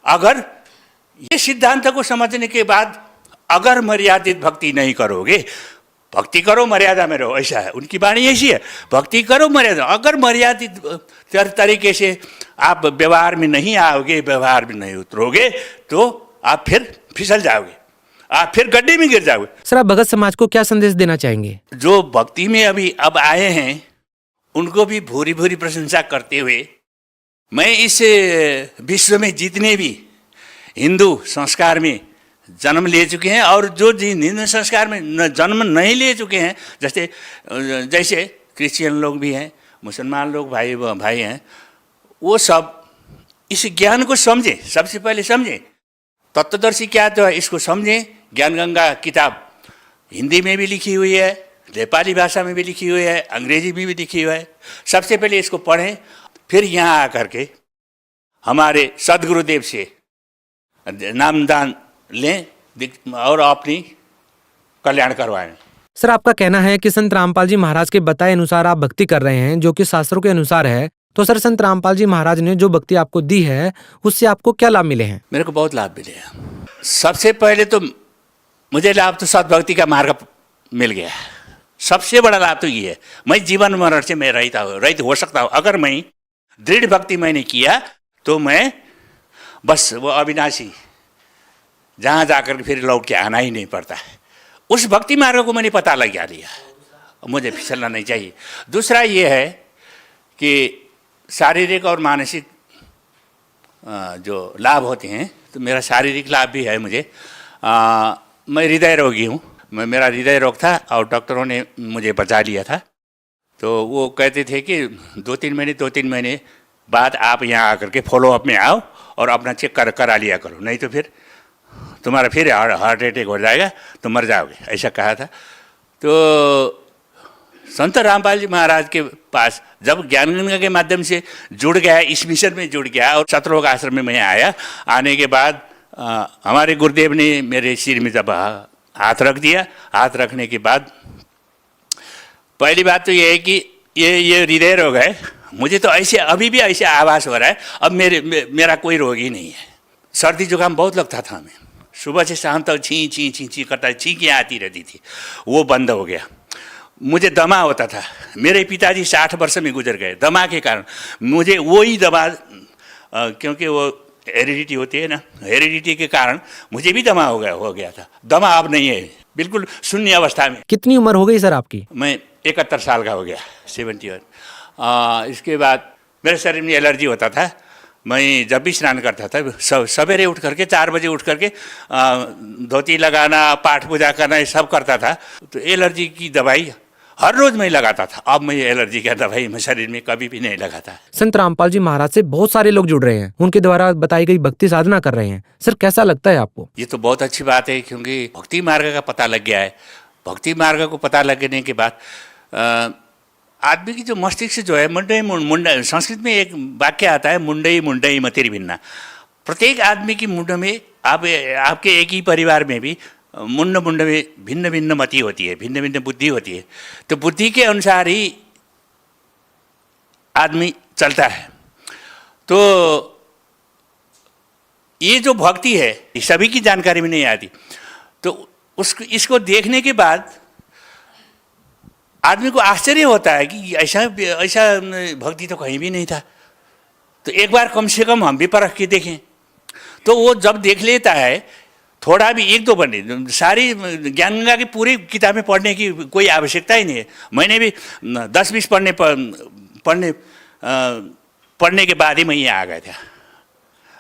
अगर ये सिद्धांत को समझने के बाद अगर मर्यादित भक्ति नहीं करोगे, भक्ति करो मर्यादा में रहो, ऐसा है उनकी वाणी, ऐसी है, भक्ति करो मर्यादा। अगर मर्यादित तरीके से आप व्यवहार में नहीं आओगे, व्यवहार में नहीं उतरोगे, तो आप फिर फिसल जाओगे, आप फिर गड्ढे में गिर जाओगे। सर आप भगत समाज को क्या संदेश देना चाहेंगे? जो भक्ति में अब आए हैं उनको भी भूरी भूरी प्रशंसा करते हुए, मैं इस विश्व में जितने भी हिंदू संस्कार में जन्म ले चुके हैं और जो हिंदू संस्कार में जन्म नहीं ले चुके हैं, जैसे क्रिश्चियन लोग भी हैं, मुसलमान लोग भाई हैं, वो सब इस ज्ञान को समझें। सबसे पहले समझें तत्वदर्शी क्या तो है, इसको समझें। ज्ञान गंगा किताब हिंदी में भी लिखी हुई है, नेपाली भाषा में भी लिखी हुई है, अंग्रेजी में भी लिखी हुई है। सबसे पहले इसको पढ़ें, फिर यहाँ आकर के हमारे सदगुरुदेव से नामदान लें और अपनी कल्याण करवाएं। सर आपका कहना है कि संत रामपाल जी महाराज के बताए अनुसार आप भक्ति कर रहे हैं, जो कि शास्त्रों के अनुसार है। तो सर संत रामपाल जी महाराज ने जो भक्ति आपको दी है, उससे आपको क्या लाभ मिले हैं? मेरे को बहुत लाभ मिले हैं। सबसे पहले तो मुझे लाभ तो सद्भक्ति का मार्ग मिल गया। सबसे बड़ा लाभ तो ये है, मैं जीवन मरण से मैं रहित हो सकता हूँ। अगर मैं दृढ़ भक्ति मैंने किया तो मैं बस वो अविनाशी, जहाँ जाकर फिर लौट के आना ही नहीं पड़ता है। उस भक्ति मार्ग को मैंने पता लगा लिया मुझे फिसलना नहीं चाहिए। दूसरा ये है कि शारीरिक और मानसिक जो लाभ होते हैं, तो मेरा शारीरिक लाभ भी है मुझे। मैं हृदय रोगी हूँ, मेरा हृदय रोग था और डॉक्टरों ने मुझे बचा लिया था। तो वो कहते थे कि 2-3 महीने बाद आप यहाँ आकर के फॉलोअप में आओ और अपना चेक करा लिया करो, नहीं तो फिर तुम्हारा फिर हार्ट अटैक हो जाएगा तो मर जाओगे, ऐसा कहा था। तो संत रामपाल जी महाराज के पास जब ज्ञानगंगा के माध्यम से जुड़ गया, इस मिशन में जुड़ गया और सतलोक आश्रम में मैं आया, आने के बाद हमारे गुरुदेव ने मेरे सिर में जब हाथ रख दिया, हाथ रखने के बाद पहली बात तो ये है कि ये हृदय रोग है, मुझे तो ऐसे अभी भी ऐसे आभास हो रहा है, अब मेरा कोई रोग ही नहीं है। सर्दी जुकाम बहुत लगता था हमें, सुबह से शाम तक छी छी छी छी करता, छींकें आती रहती थी, वो बंद हो गया। मुझे दमा होता था, मेरे पिताजी 60 वर्ष में गुजर गए दमा के कारण। मुझे वही दमा, क्योंकि वो हेरिडिटी होती है ना, हेरिडिटी के कारण मुझे भी दमा हो गया था। दमा अब नहीं है, बिल्कुल शून्य अवस्था में। कितनी उम्र हो गई सर आपकी? मैं 71 साल का हो गया, 71। इसके बाद मेरे शरीर में एलर्जी होता था। मैं जब भी स्नान करता था सवेरे उठ करके 4 बजे उठ करके धोती लगाना, पाठ पूजा करना, ये सब करता था। तो एलर्जी की दवाई हर रोज मैं लगाता था। अब मैं एलर्जी का दवाई मैं शरीर में कभी भी नहीं लगाता। संत रामपाल जी महाराज से बहुत सारे लोग जुड़ रहे हैं, उनके द्वारा बताई गई भक्ति साधना कर रहे हैं। सर कैसा लगता है आपको? ये तो बहुत अच्छी बात है, क्योंकि भक्ति मार्ग का पता लग गया है। भक्ति मार्ग को पता लगने के बाद आदमी की जो मस्तिष्क जो है मुंडई, संस्कृत में एक वाक्य आता है, मुंडई मुंडई मतिर भिन्ना। प्रत्येक आदमी की मुंड में, आपके एक ही परिवार में भी मुंड में भिन्न भिन्न मति होती है, भिन्न भिन्न बुद्धि होती है। तो बुद्धि के अनुसार ही आदमी चलता है। तो ये जो भक्ति है सभी की जानकारी में नहीं आती। तो इसको देखने के बाद आदमी को आश्चर्य होता है कि ऐसा भक्ति तो कहीं भी नहीं था। तो एक बार कम से कम हम भी परख के देखें। तो वो जब देख लेता है, थोड़ा भी 1-2 पढ़ने, सारी ज्ञानगंगा की पूरी किताबें पढ़ने की कोई आवश्यकता ही नहीं है। मैंने भी 10-20 पढ़ने के बाद ही मैं यहाँ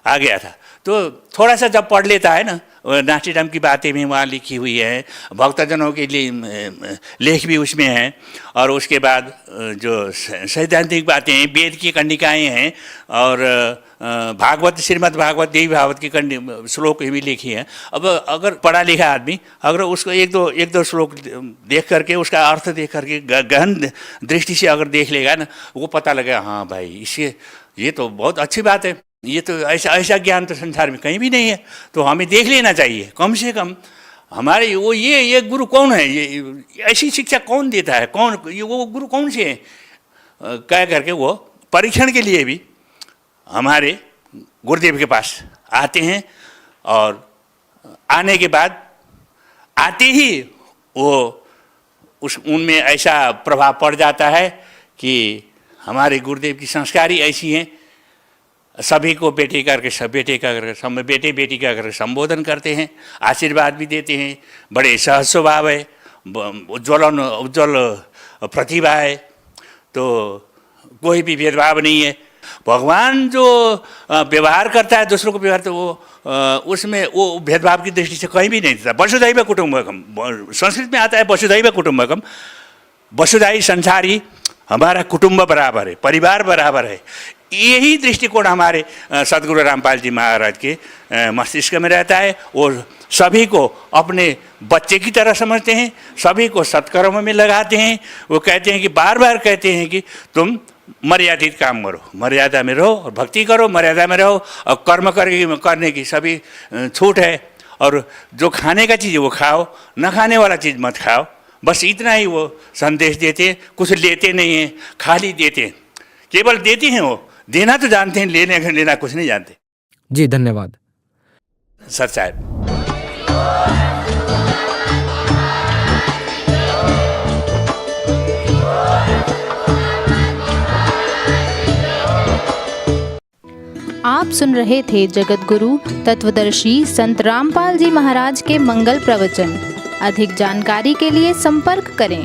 आ गया था। तो थोड़ा सा जब पढ़ लेता है ना, नास्टिडम की बातें भी वहाँ लिखी हुई है, भक्तजनों के लिए लेख भी उसमें हैं, और उसके बाद जो सैद्धांतिक बातें हैं, वेद की कंडिकाएँ हैं, और भागवत, श्रीमद् भागवत, देवी भागवत की श्लोक भी लिखी हैं। अब अगर पढ़ा लिखा आदमी अगर उसको एक दो श्लोक देख करके, उसका अर्थ देख करके गहन दृष्टि से अगर देख लेगा ना, वो पता लगेगा हाँ भाई इससे ये तो बहुत अच्छी बात है, ये तो ऐसा ज्ञान तो संसार में कहीं भी नहीं है। तो हमें देख लेना चाहिए कम से कम। हमारे वो ये गुरु कौन है, ये ऐसी शिक्षा कौन देता है, कौन ये वो गुरु कौन से हैं, कह करके वो परीक्षण के लिए भी हमारे गुरुदेव के पास आते हैं। और आने के बाद आते ही वो उनमें ऐसा प्रभाव पड़ जाता है कि हमारे गुरुदेव की संस्कार ही ऐसी हैं, सभी को बेटे करके बेटी करके संबोधन करते हैं, आशीर्वाद भी देते हैं, बड़े सहज स्वभाव है, उज्ज्वल प्रतिभा है, तो कोई भी भेदभाव नहीं है। भगवान जो व्यवहार करता है दूसरों को व्यवहार, तो वो उसमें वो भेदभाव की दृष्टि से कहीं भी नहीं देता। वसुधैव कुटुंबकम, संस्कृत में आता है वसुधैव कुटुंबकम, वसुधैव संसारी, हमारा कुटुंब बराबर है, परिवार बराबर है। यही दृष्टिकोण हमारे सदगुरु रामपाल जी महाराज के मस्तिष्क में रहता है। और सभी को अपने बच्चे की तरह समझते हैं, सभी को सत्कर्म में लगाते हैं। वो कहते हैं कि बार बार कहते हैं कि तुम मर्यादित काम करो, मर्यादा में रहो, और भक्ति करो, मर्यादा में रहो, और कर्म करने की सभी छूट है। और जो खाने का चीज़ है वो खाओ, न खाने वाला चीज़ मत खाओ। बस इतना ही वो संदेश देते हैं, कुछ लेते नहीं हैं, खाली देते हैं, केवल देते हैं। वो देना तो जानते हैं, लेना कुछ नहीं जानते। जी धन्यवाद सर साहब। आप सुन रहे थे जगत गुरु तत्वदर्शी संत रामपाल जी महाराज के मंगल प्रवचन। अधिक जानकारी के लिए संपर्क करें।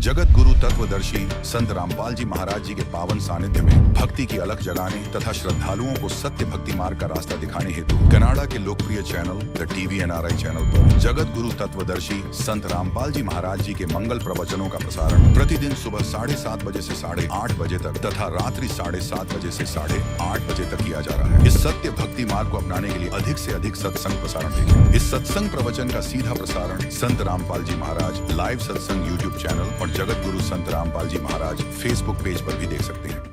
जगत गुरु तत्वदर्शी संत रामपाल जी महाराज जी के पावन सानिध्य में भक्ति की अलख जगाने तथा श्रद्धालुओं को सत्य भक्ति मार्ग का रास्ता दिखाने हेतु कनाडा के लोकप्रिय channel the TV NRI channel पर जगत गुरु तत्वदर्शी संत रामपाल जी महाराज जी के मंगल प्रवचनों का प्रसारण प्रतिदिन सुबह 7:30 बजे से 8:30 बजे तक तथा रात्रि 7:30 बजे से 8:30 बजे तक किया जा रहा है। इस सत्य भक्ति मार्ग को अपनाने के लिए अधिक से अधिक सत्संग प्रसारण देखें। इस सत्संग प्रवचन का सीधा प्रसारण संत रामपाल जी महाराज लाइव सत्संग YouTube चैनल और जगत गुरु संत रामपाल जी महाराज Facebook पेज पर भी देख सकते हैं।